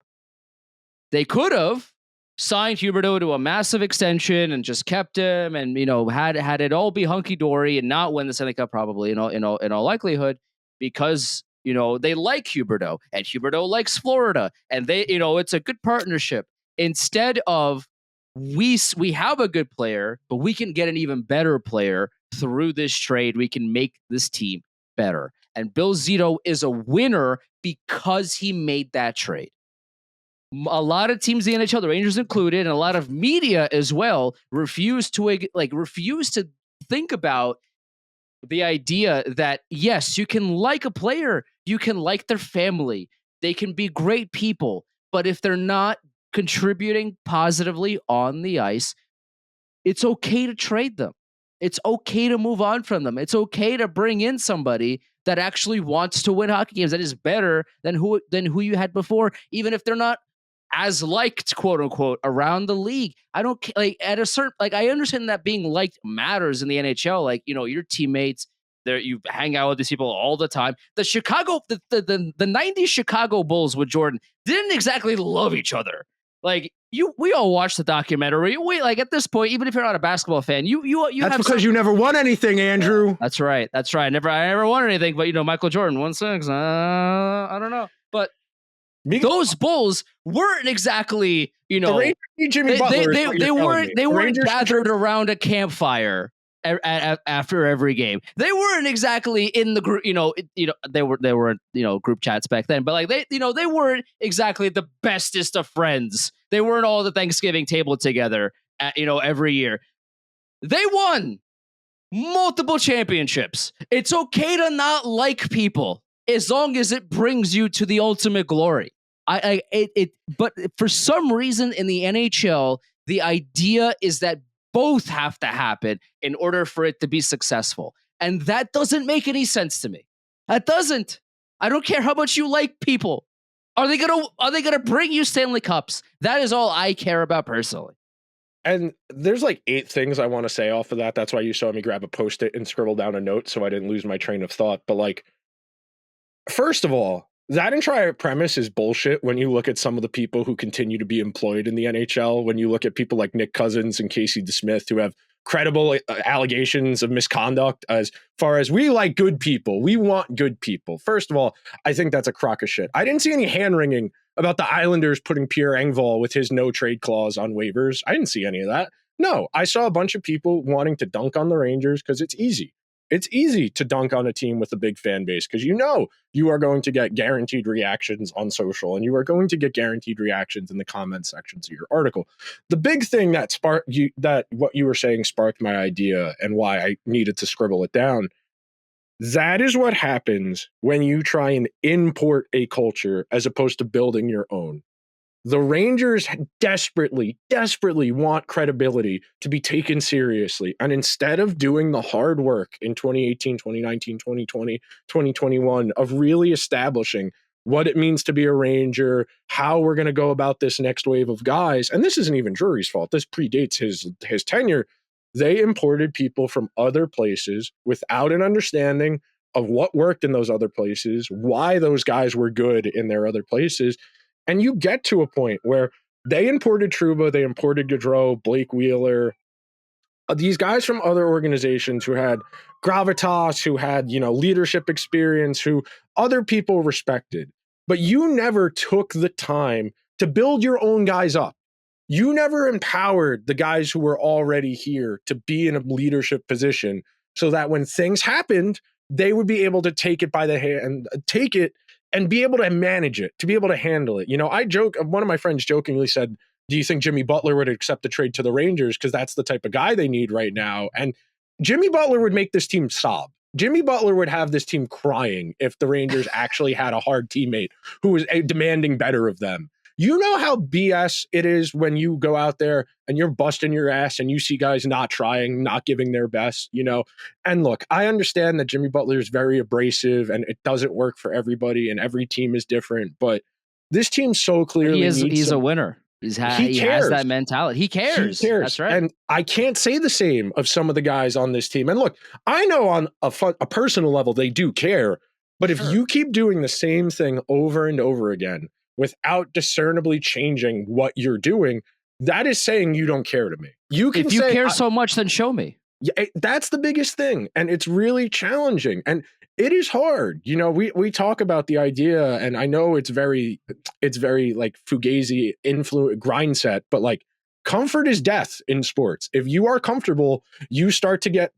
They could have signed Huberdeau to a massive extension and just kept him, and had it all be hunky dory and not win the Stanley Cup probably in all likelihood, because they like Huberdeau and Huberdeau likes Florida, and they it's a good partnership. Instead of we have a good player, but we can get an even better player through this trade. We can make this team better. And Bill Zito is a winner because he made that trade. A lot of teams in the NHL, the Rangers included, and a lot of media as well, refuse to think about the idea that, yes, you can like a player, you can like their family, they can be great people, but if they're not contributing positively on the ice, it's okay to trade them. It's okay to move on from them. It's okay to bring in somebody that actually wants to win hockey games, that is better than who you had before, even if they're not as liked, quote unquote, around the league. I don't like at a certain, like, I understand that being liked matters in the NHL. Like, you know, your teammates there, you hang out with these people all the time. The 90s Chicago Bulls with Jordan didn't exactly love each other. Like, we all watched the documentary. We, like, at this point, even if you're not a basketball fan, you That's have because you never won anything, Andrew. That's right. I never won anything, but, you know, Michael Jordan won 6. I don't know. But those Bulls weren't exactly, you know, Jimmy Butler. They weren't gathered around a campfire after every game. They weren't exactly in the group, they were group chats back then, but like they weren't exactly the bestest of friends. They weren't all at the Thanksgiving table together, every year. They won multiple championships. It's okay to not like people as long as it brings you to the ultimate glory. But for some reason in the NHL, the idea is that both have to happen in order for it to be successful. And that doesn't make any sense to me. That doesn't. I don't care how much you like people. Are they gonna bring you Stanley Cups? That is all I care about personally. And there's like 8 things I want to say off of that. That's why you saw me grab a Post-it and scribble down a note so I didn't lose my train of thought. But like, first of all, that entire premise is bullshit when you look at some of the people who continue to be employed in the NHL. When you look at people like Nick Cousins and Casey DeSmith, who have credible allegations of misconduct, as far as we like good people. We want good people. First of all, I think that's a crock of shit. I didn't see any hand-wringing about the Islanders putting Pierre Engvall with his no trade clause on waivers. I didn't see any of that. No, I saw a bunch of people wanting to dunk on the Rangers because it's easy. It's easy to dunk on a team with a big fan base because you know you are going to get guaranteed reactions on social and you are going to get guaranteed reactions in the comment sections of your article. The big thing that sparked you, that what you were saying sparked my idea and why I needed to scribble it down. That is what happens when you try and import a culture as opposed to building your own. The Rangers desperately want credibility to be taken seriously. And instead of doing the hard work in 2018, 2019, 2020, 2021 of really establishing what it means to be a Ranger, how we're going to go about this next wave of guys, and this isn't even Drury's fault, this predates his tenure, they imported people from other places without an understanding of what worked in those other places, why those guys were good in their other places. And you get to a point where they imported Trouba, they imported Gaudreau, Blake Wheeler, these guys from other organizations who had gravitas, who had, leadership experience, who other people respected. But you never took the time to build your own guys up. You never empowered the guys who were already here to be in a leadership position so that when things happened, they would be able to take it by the hand, take it and be able to manage it, to be able to handle it. I joke, one of my friends jokingly said, do you think Jimmy Butler would accept the trade to the Rangers? Because that's the type of guy they need right now. And Jimmy Butler would make this team sob. Jimmy Butler would have this team crying if the Rangers actually had a hard teammate who was demanding better of them. You know how BS it is when you go out there and you're busting your ass and you see guys not trying, not giving their best, And look, I understand that Jimmy Butler is very abrasive and it doesn't work for everybody and every team is different, but this team so clearly he's a winner. He has that mentality. He cares. That's right. And I can't say the same of some of the guys on this team. And look, I know on a personal level, they do care, but if you keep doing the same thing over and over again, without discernibly changing what you're doing, that is saying you don't care to me. If you care so much, then show me. Yeah, that's the biggest thing. And it's really challenging. And it is hard. We talk about the idea, and I know it's very like Fugazi grind set, but like comfort is death in sports. If you are comfortable, you start to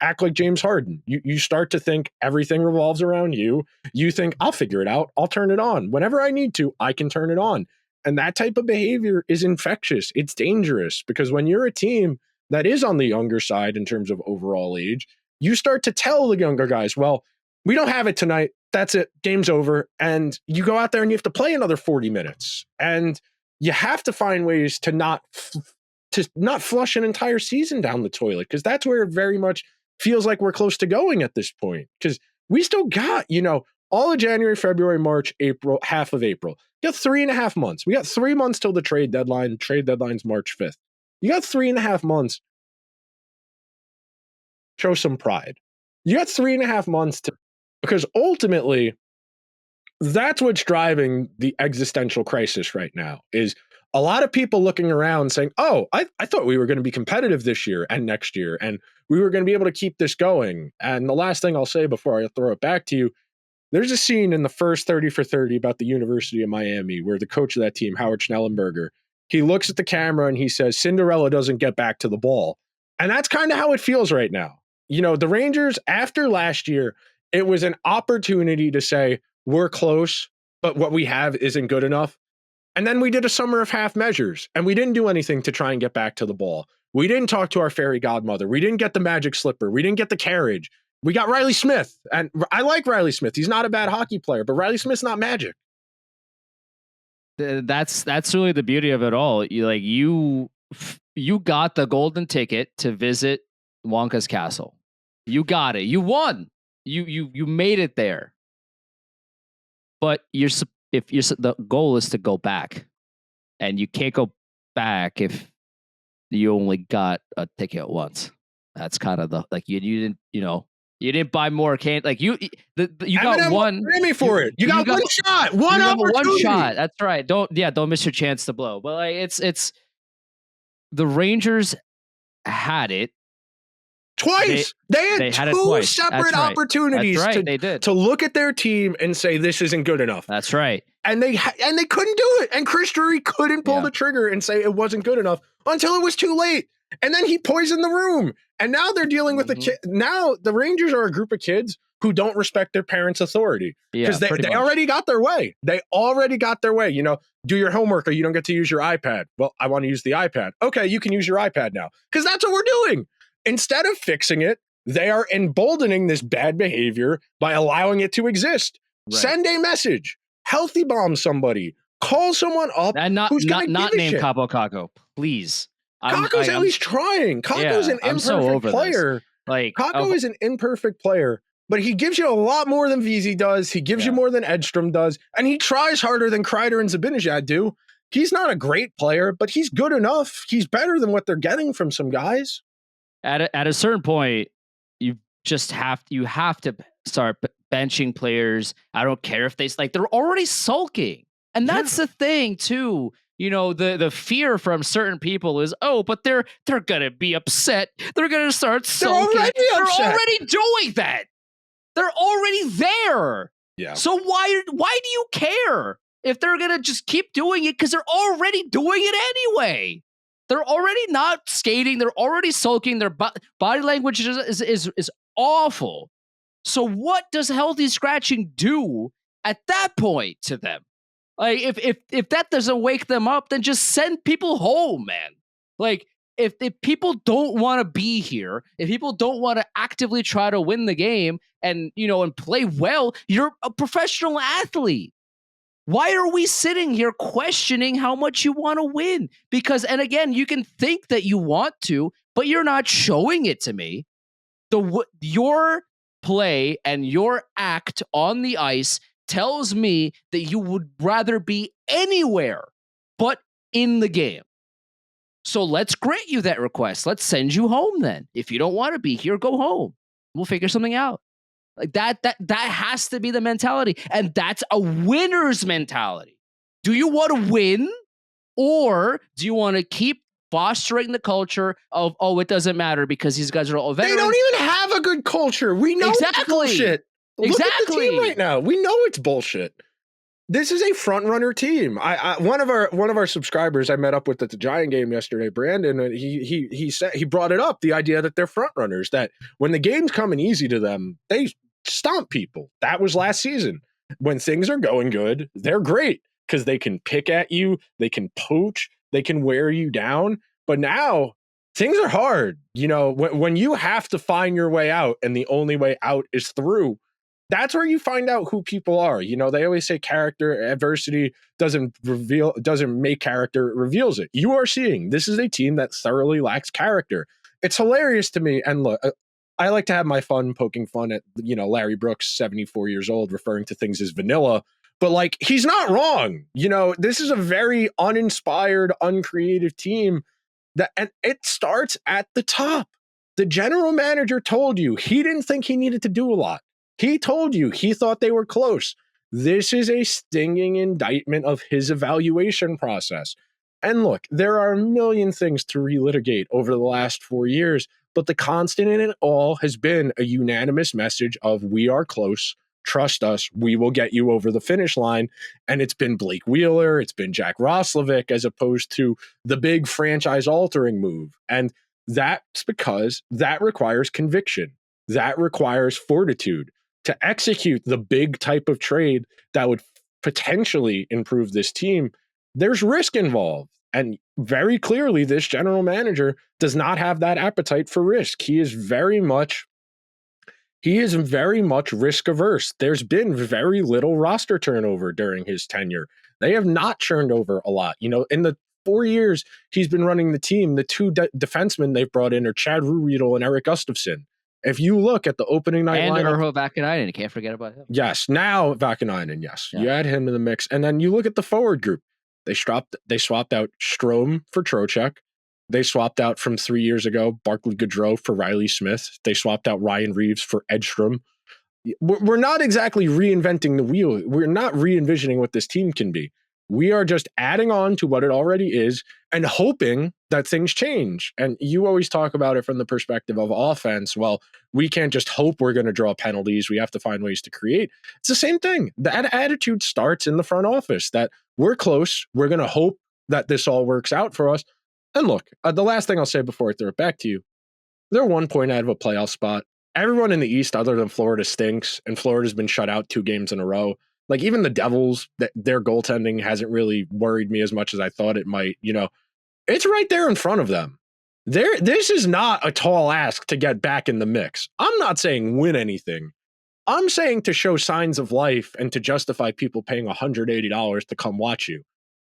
act like James Harden. You start to think everything revolves around you. You think, I'll figure it out. I'll turn it on. Whenever I need to, I can turn it on. And that type of behavior is infectious. It's dangerous because when you're a team that is on the younger side in terms of overall age, you start to tell the younger guys, well, we don't have it tonight. That's it. Game's over. And you go out there and you have to play another 40 minutes. And you have to find ways to not flush an entire season down the toilet, because that's where it very much feels like we're close to going at this point. Because We still got, all of January, February, March, April, half of April. You got 3.5 months. We got 3 months till the trade deadline. Trade deadline's March 5th. You got 3.5 months. Show some pride. You got 3.5 months because ultimately, that's what's driving the existential crisis right now is a lot of people looking around saying, oh, I thought we were going to be competitive this year and next year, and we were going to be able to keep this going. And the last thing I'll say before I throw it back to you, there's a scene in the first 30 for 30 about the University of Miami where the coach of that team, Howard Schnellenberger, he looks at the camera and he says, Cinderella doesn't get back to the ball. And that's kind of how it feels right now. The Rangers, after last year, it was an opportunity to say, we're close, but what we have isn't good enough. And then we did a summer of half measures, and we didn't do anything to try and get back to the ball. We didn't talk to our fairy godmother. We didn't get the magic slipper. We didn't get the carriage. We got Riley Smith, and I like Riley Smith. He's not a bad hockey player, but Riley Smith's not magic. That's really the beauty of it all. You got the golden ticket to visit Wonka's castle. You got it. You won. You made it there. But the goal is to go back, and you can't go back if you only got a ticket once. That's kind of you didn't buy more you got one Grammy for it. You got one shot, one opportunity. One shot. That's right. Don't miss your chance to blow. But it's the Rangers had it twice. They had two separate opportunities to look at their team and say this isn't good enough. That's right. And they couldn't do it. And Chris Drury couldn't pull the trigger and say it wasn't good enough until it was too late. And then he poisoned the room. And now they're dealing with now the Rangers are a group of kids who don't respect their parents' authority because they already got their way. They already got their way. Do your homework or you don't get to use your iPad. Well, I want to use the iPad. Okay, you can use your iPad now because that's what we're doing. Instead of fixing it, they are emboldening this bad behavior by allowing it to exist. Right. Send a message. Healthy bomb somebody. Call someone up. And not name Capo Caco, please. Caco's at least trying. Caco's an imperfect player. Caco is an imperfect player, but he gives you a lot more than VZ does. He gives you more than Edstrom does, and he tries harder than Kreider and Zibanejad do. He's not a great player, but he's good enough. He's better than what they're getting from some guys. At a certain point, you have to start benching players. I don't care if they're already sulking, and that's the thing too. The fear from certain people is, but they're gonna be upset. They're gonna start sulking. They're already doing that. They're already there. Yeah. So why do you care if they're gonna just keep doing it? Because they're already doing it anyway. They're already not skating. They're already sulking. Their body language is awful. So what does healthy scratching do at that point to them? Like if that doesn't wake them up, then just send people home, man. Like if people don't want to be here, if people don't want to actively try to win the game and play well, you're a professional athlete. Why are we sitting here questioning how much you want to win? Because, and again, you can think that you want to, but you're not showing it to me. Your play and your act on the ice tells me that you would rather be anywhere but in the game. So let's grant you that request. Let's send you home then. If you don't want to be here, go home. We'll figure something out. Like that has to be the mentality. And that's a winner's mentality. Do you want to win? Or do you want to keep fostering the culture of, it doesn't matter because these guys are all veterans? They don't even have a good culture. We know it's bullshit. Look at the team right now. We know it's bullshit. This is a front runner team. One of our subscribers I met up with at the Giant game yesterday, Brandon, and he said he brought it up, the idea that they're front runners, that when the game's coming easy to them, they stomp people. That was last season. When things are going good, they're great because they can pick at you, they can poach, they can wear you down. But now things are hard. When you have to find your way out and the only way out is through, that's where you find out who people are. They always say character adversity doesn't make character, it reveals it. You are seeing this is a team that thoroughly lacks character. It's hilarious to me. And look, I like to have my fun poking fun at, Larry Brooks, 74 years old, referring to things as vanilla. But like, he's not wrong. This is a very uninspired, uncreative team and it starts at the top. The general manager told you he didn't think he needed to do a lot. He told you he thought they were close. This is a stinging indictment of his evaluation process. And look, there are a million things to relitigate over the last 4 years, but the constant in it all has been a unanimous message of we are close. Trust us, we will get you over the finish line. And it's been Blake Wheeler, it's been Jack Roslovic, as opposed to the big franchise-altering move. And that's because that requires conviction. That requires fortitude to execute the big type of trade that would potentially improve this team. There's risk involved. And very clearly, this general manager does not have that appetite for risk. He is very much risk averse. There's been very little roster turnover during his tenure. They have not churned over a lot. In the 4 years he's been running the team, the two defensemen they've brought in are Chad Ruhwedel and Eric Gustafsson. If you look at the opening night and lineup, Urho Vakanainen, can't forget about him. Yes, now Vakanainen, yes. Yeah. You add him in the mix. And then you look at the forward group. They swapped out Strome for Trocheck. They swapped out from 3 years ago Barclay Goodrow for Riley Smith. They swapped out Ryan Reeves for Edstrom. We're not exactly reinventing the wheel. We're not re-envisioning what this team can be. We are just adding on to what it already is and hoping that things change. And you always talk about it from the perspective of offense. Well, we can't just hope we're going to draw penalties. We have to find ways to create. It's the same thing. That attitude starts in the front office, that we're close. We're going to hope that this all works out for us. And look, the last thing I'll say before I throw it back to you, they're 1 point out of a playoff spot. Everyone in the East other than Florida stinks, and Florida's been shut out 2 games in a row. Like, even the Devils, their goaltending hasn't really worried me as much as I thought it might. It's right there in front of them. This is not a tall ask to get back in the mix. I'm not saying win anything. I'm saying to show signs of life and to justify people paying $180 to come watch you.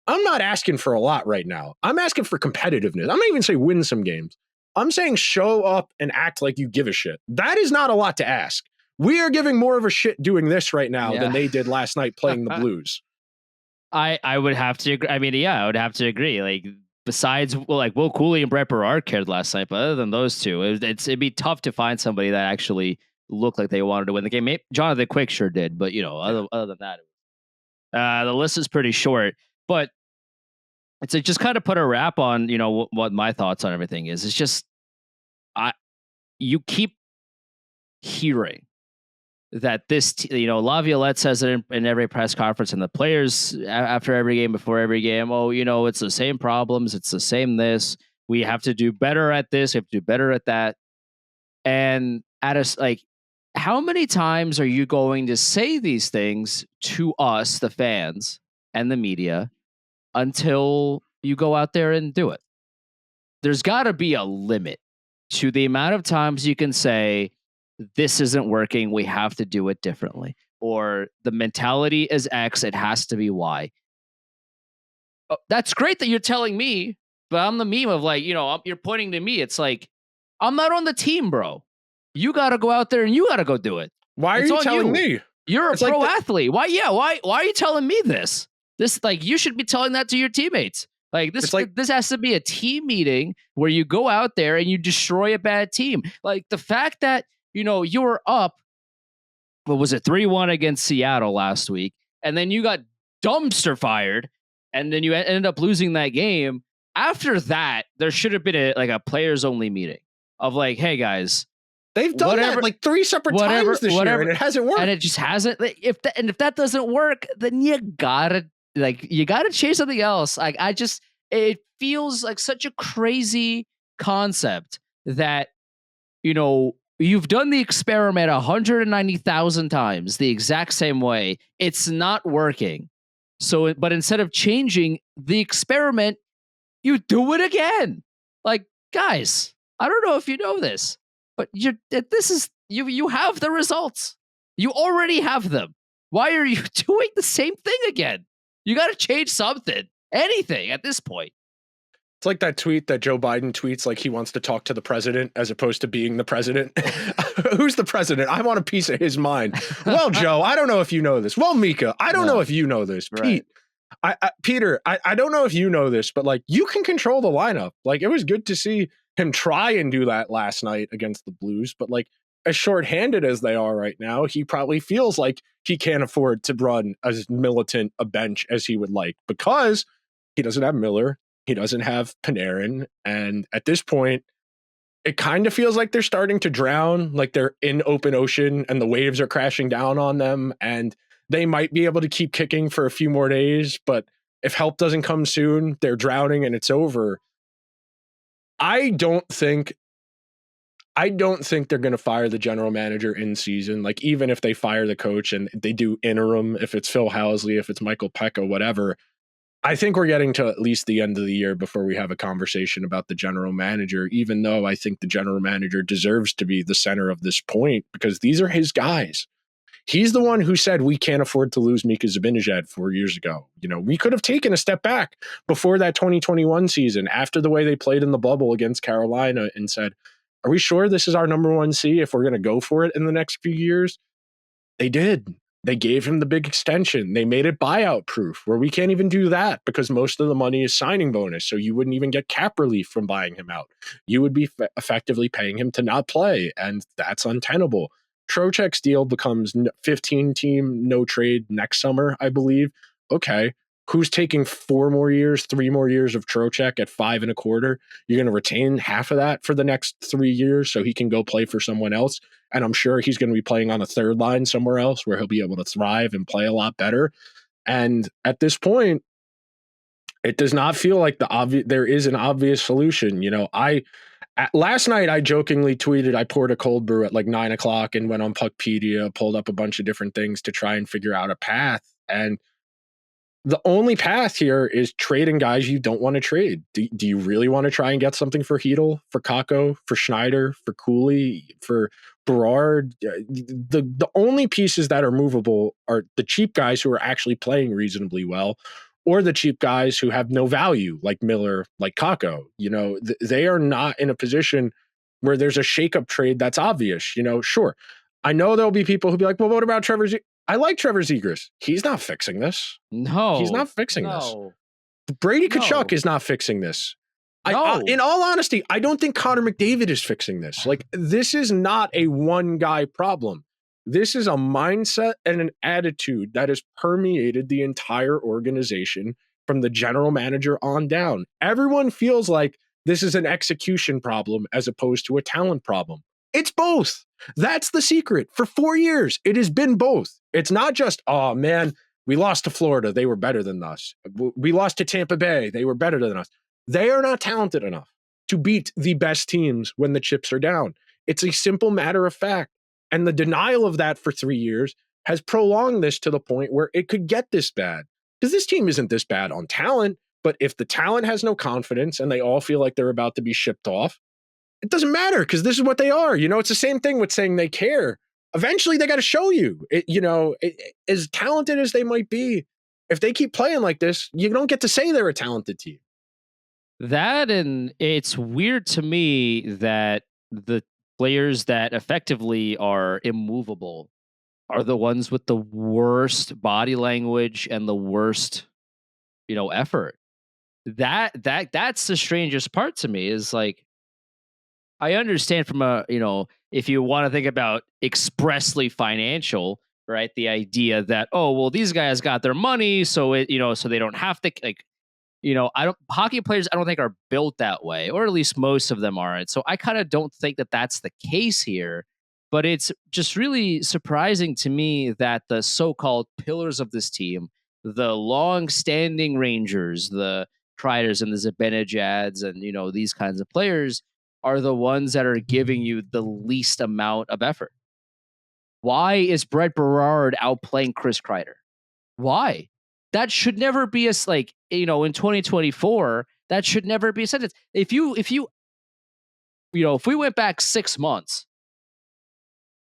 I'm not asking for a lot right now. I'm asking for competitiveness. I'm not even saying win some games. I'm saying show up and act like you give a shit. That is not a lot to ask. We are giving more of a shit doing this right now than they did last night playing the Blues. I would have to agree. I mean, yeah, I would have to agree. Like, besides, Will Cooley and Brett Berard cared last night, but other than those two, it'd be tough to find somebody that actually looked like they wanted to win the game. Maybe Jonathan Quick sure did, but other than that, the list is pretty short. But it's just kind of put a wrap on what my thoughts on everything is. It's just you keep hearing that this, Laviolette says it in every press conference, and the players after every game, before every game, it's the same problems, it's the same this. We have to do better at this, we have to do better at that. And how many times are you going to say these things to us, the fans and the media, until you go out there and do it? There's got to be a limit to the amount of times you can say, this isn't working, we have to do it differently. Or the mentality is X, it has to be Y. That's great that you're telling me, but I'm the meme of you're pointing to me. It's like, I'm not on the team, bro. You got to go out there and you got to go do it. Why are you telling me? You're a pro athlete. Why are you telling me this? This, you should be telling that to your teammates. This has to be a team meeting where you go out there and you destroy a bad team. Like, the fact that you were up, what was it, 3-1 against Seattle last week, and then you got dumpster fired, and then you ended up losing that game. After that, there should have been a players only meeting of hey guys, they've done that 3 separate times this year, and it hasn't worked. And it just hasn't. If that doesn't work, then you gotta change something else. It feels like such a crazy concept that you've done the experiment 190,000 times the exact same way. It's not working. But instead of changing the experiment, you do it again. Guys, I don't know if you know this, but you have the results. You already have them. Why are you doing the same thing again? You got to change something, anything at this point. It's like that tweet that Joe Biden tweets like he wants to talk to the president as opposed to being the president. Who's the president? I want a piece of his mind. Well, Joe, I don't know if you know this. Well, Mika, I don't know if you know this. Right. Peter, I don't know if you know this, but like you can control the lineup. Like it was good to see him try and do that last night against the Blues, but like as shorthanded as they are right now, he probably feels like he can't afford to run as militant a bench as he would like because he doesn't have Miller. He doesn't have Panarin. And at this point, it kind of feels like they're starting to drown, like they're in open ocean and the waves are crashing down on them. And they might be able to keep kicking for a few more days. But if help doesn't come soon, they're drowning and it's over. I don't think they're going to fire the general manager in season. Like even if they fire the coach and they do interim, if it's Phil Housley, if it's Michael Pekka, whatever, I think we're getting to at least the end of the year before we have a conversation about the general manager, even though I think the general manager deserves to be the center of this point because these are his guys. He's the one who said we can't afford to lose Mika Zibanejad 4 years ago. You know, we could have taken a step back before that 2021 season after the way they played in the bubble against Carolina and said, are we sure this is our number 1C if we're going to go for it in the next few years? They did. They gave him the big extension. They made it buyout proof where we can't even do that because most of the money is signing bonus. So you wouldn't even get cap relief from buying him out. You would be effectively paying him to not play. And that's untenable. Trocheck's deal becomes 15 team no trade next summer, I believe. Okay. Who's taking 4 more years, 3 more years of Trocheck at 5.25? You're going to retain half of that for the next 3 years so he can go play for someone else. And I'm sure he's going to be playing on a third line somewhere else where he'll be able to thrive and play a lot better. And at this point, it does not feel like there is an obvious solution. You know, last night I jokingly tweeted, I poured a cold brew at like 9 o'clock and went on Puckpedia, pulled up a bunch of different things to try and figure out a path. And the only path here is trading guys you don't want to trade. Do you really want to try and get something for Hedl, for Kakko, for Schneider, for Cooley, for Berard? The only pieces that are movable are the cheap guys who are actually playing reasonably well, or the cheap guys who have no value, like Miller, like Kakko. You know, they are not in a position where there's a shakeup trade that's obvious. You know, sure. I know there'll be people who'll be like, well, what about Trevor I like Trevor Zegras. He's not fixing this. No. He's not fixing this. Brady Tkachuk is not fixing this. In all honesty, I don't think Connor McDavid is fixing this. Like, this is not a one-guy problem. This is a mindset and an attitude that has permeated the entire organization from the general manager on down. Everyone feels like this is an execution problem as opposed to a talent problem. It's both. That's the secret. For 4 years, it has been both. It's not just, oh man, we lost to Florida. They were better than us. We lost to Tampa Bay. They were better than us. They are not talented enough to beat the best teams when the chips are down. It's a simple matter of fact. And the denial of that for 3 years has prolonged this to the point where it could get this bad. Because this team isn't this bad on talent, but if the talent has no confidence and they all feel like they're about to be shipped off, it doesn't matter because this is what they are. You know, it's the same thing with saying they care. Eventually, they got to show you. As talented as they might be, if they keep playing like this, you don't get to say they're a talented team. That, and it's weird to me that the players that effectively are immovable are the ones with the worst body language and the worst, effort. That's the strangest part to me is like, I understand from if you want to think about expressly financial, right? The idea that, oh, well, these guys got their money, so so they don't have to hockey players, I don't think are built that way, or at least most of them aren't. So I kind of don't think that that's the case here, but it's just really surprising to me that the so-called pillars of this team, the long-standing Rangers, the Kreiders and the Zibanejads and, these kinds of players are the ones that are giving you the least amount of effort. Why is Brett Berard outplaying Chris Kreider? Why? That should never be in 2024, that should never be a sentence. If we went back 6 months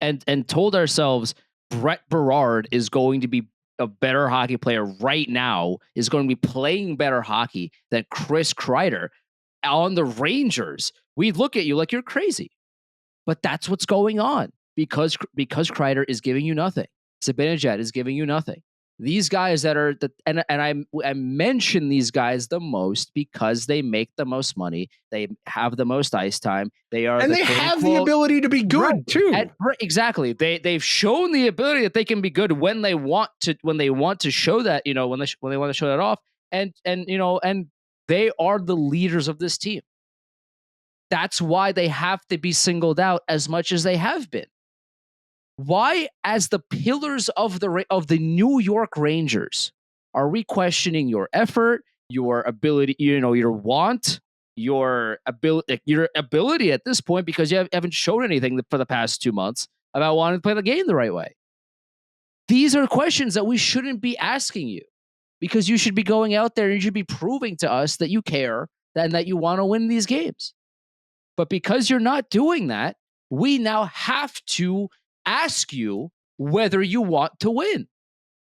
and told ourselves Brett Berard is going to be a better hockey player right now, is going to be playing better hockey than Chris Kreider, on the Rangers, we look at you like you're crazy. But that's what's going on because Kreider is giving you nothing. Zibanejad is giving you nothing. These guys that are and I mention these guys the most because they make the most money. They have the most ice time. They are, and they have the ability to be good too. Exactly. They've shown the ability that they can be good when they want to show that, when they want to show that off. And they are the leaders of this team. That's why they have to be singled out as much as they have been. Why, as the pillars of the New York Rangers, are we questioning your effort, your ability, your want, your ability at this point, because you haven't shown anything for the past 2 months about wanting to play the game the right way? These are questions that we shouldn't be asking you, because you should be going out there and you should be proving to us that you care and that you want to win these games. But because you're not doing that, we now have to ask you whether you want to win.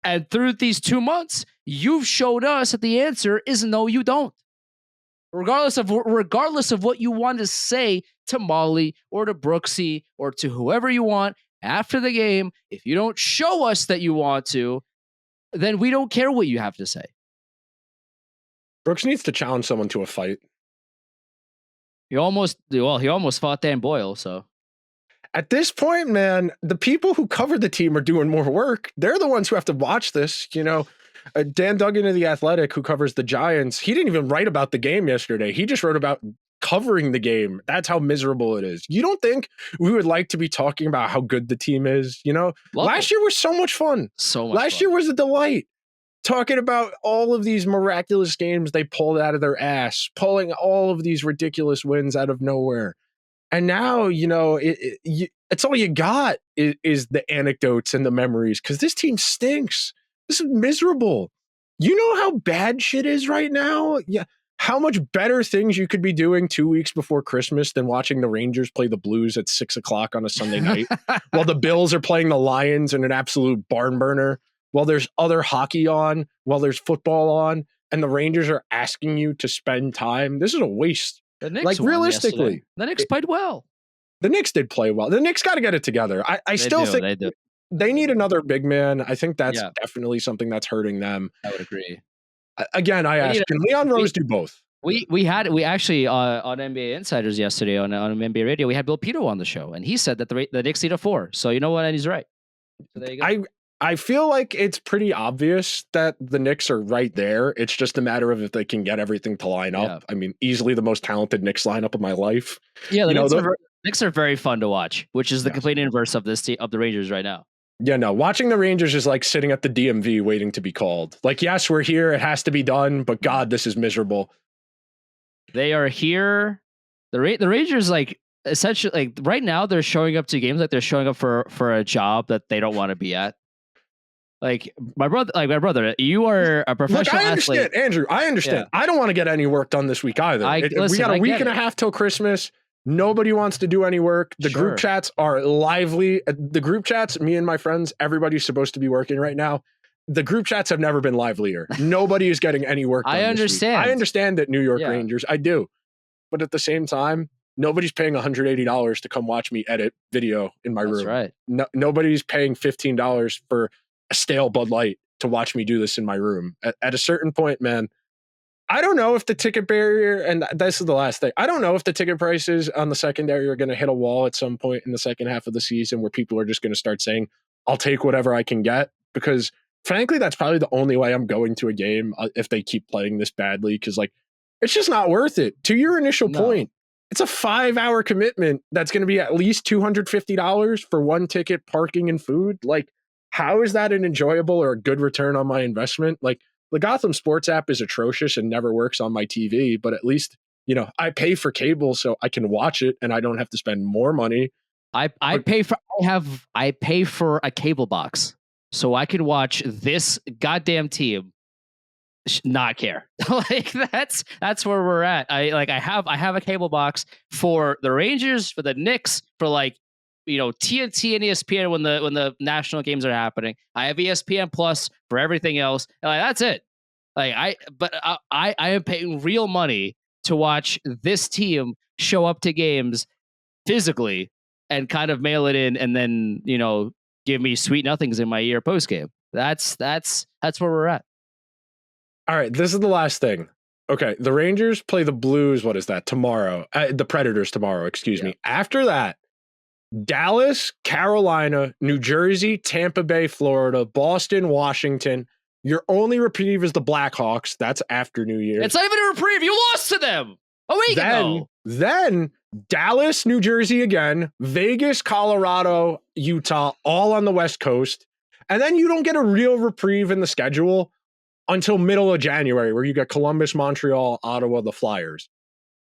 And through these 2 months, you've showed us that the answer is no, you don't. Regardless of what you want to say to Molly or to Brooksy or to whoever you want after the game, if you don't show us that you want to, then we don't care what you have to say. Brooks needs to challenge someone to a fight. He almost fought Dan Boyle, so. At this point, man, the people who cover the team are doing more work. They're the ones who have to watch this. Dan Duggan of The Athletic, who covers the Giants, he didn't even write about the game yesterday. He just wrote about covering the game. That's how miserable it is. You don't think we would like to be talking about how good the team is? Last year was so much fun. Last year was a delight. Talking about all of these miraculous games they pulled out of their ass, pulling all of these ridiculous wins out of nowhere. And now, it's all you got is the anecdotes and the memories, because this team stinks. This is miserable. You know how bad shit is right now? Yeah. How much better things you could be doing 2 weeks before Christmas than watching the Rangers play the Blues at 6:00 on a Sunday night while the Bills are playing the Lions in an absolute barn burner, while there's other hockey on, while there's football on, and the Rangers are asking you to spend time. This is a waste. The Knicks realistically, the Knicks played well. The Knicks did play well. The Knicks got to get it together. I still think they need another big man. I think that's definitely something that's hurting them. I would agree. Again, I ask, can Leon Rose do both? We actually on NBA Insiders yesterday on NBA Radio, we had Bill Pito on the show, and he said that the Knicks need a 4. So you know what? And he's right. So there you go. I feel like it's pretty obvious that the Knicks are right there. It's just a matter of if they can get everything to line up. I mean, easily the most talented Knicks lineup of my life. Yeah, the Knicks are very fun to watch, which is the complete inverse of this of the Rangers right now. Yeah, no, watching the Rangers is like sitting at the DMV waiting to be called. Like, yes, we're here. It has to be done. But God, this is miserable. They are here. The Rangers, like, essentially, like, right now they're showing up to games like they're showing up for a job that they don't want to be at. Like my brother, you are a professional I understand, athlete. Andrew. I understand. Yeah. I don't want to get any work done this week either. We got a week and a half till Christmas. Nobody wants to do any work. The group chats are lively. The group chats, me and my friends, everybody's supposed to be working right now. The group chats have never been livelier. Nobody is getting any work done. I understand. I understand that New York Rangers. I do. But at the same time, nobody's paying $180 to come watch me edit video in my room. That's right. Nobody's paying $15 for a stale Bud Light to watch me do this in my room. At a certain point, man, I don't know if the ticket barrier, and this is the last thing, I don't know if the ticket prices on the secondary are going to hit a wall at some point in the second half of the season where people are just going to start saying, I'll take whatever I can get, because frankly, that's probably the only way I'm going to a game if they keep playing this badly, because like, it's just not worth it. To your initial point, it's a 5-hour commitment that's going to be at least $250 for one ticket, parking, and food. Like, how is that an enjoyable or a good return on my investment? Like, the Gotham Sports app is atrocious and never works on my TV, but at least, I pay for cable so I can watch it and I don't have to spend more money. I pay for a cable box so I can watch this goddamn team not care. Like that's where we're at. I have a cable box for the Rangers, for the Knicks, for like, TNT and ESPN when the national games are happening. I have ESPN Plus for everything else. And like, that's it. Like I am paying real money to watch this team show up to games physically and kind of mail it in, and then give me sweet nothings in my ear post game. That's where we're at. All right, this is the last thing. Okay, the Rangers play the Blues. What is that tomorrow? The Predators tomorrow. Excuse me. After that, Dallas, Carolina, New Jersey, Tampa Bay, Florida, Boston, Washington. Your only reprieve is the Blackhawks. That's after New Year's. It's not even a reprieve. You lost to them a week ago. Then Dallas, New Jersey again, Vegas, Colorado, Utah, all on the West Coast. And then you don't get a real reprieve in the schedule until middle of January, where you get Columbus, Montreal, Ottawa, the Flyers.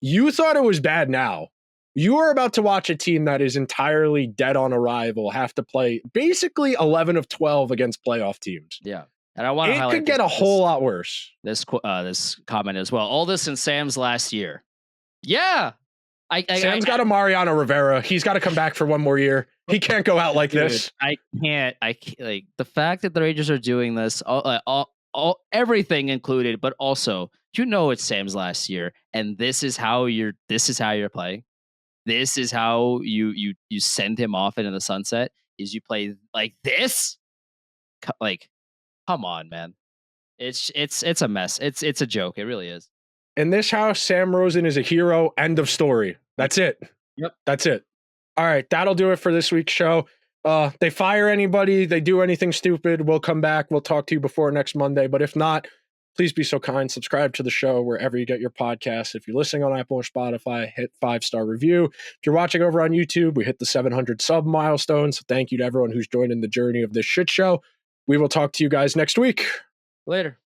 You thought it was bad now. You are about to watch a team that is entirely dead on arrival have to play basically 11 of 12 against playoff teams. Yeah. And I want to highlight it could get a whole lot worse. This comment as well. All this in Sam's last year. Yeah. Sam's got a Mariano Rivera. He's got to come back for one more year. He can't go out like this. I can't like the fact that the Rangers are doing this, all everything included, but also it's Sam's last year, and this is how you're playing. This is how you send him off into the sunset. Is you play like this? Like, come on, man. It's a mess. It's a joke. It really is. In this house, Sam Rosen is a hero. End of story. That's it. Yep. That's it. All right. That'll do it for this week's show. They fire anybody, they do anything stupid, we'll come back. We'll talk to you before next Monday. But if not, please be so kind. Subscribe to the show wherever you get your podcasts. If you're listening on Apple or Spotify, hit 5-star review. If you're watching over on YouTube, we hit the 700 sub milestone. So thank you to everyone who's joined in the journey of this shit show. We will talk to you guys next week. Later.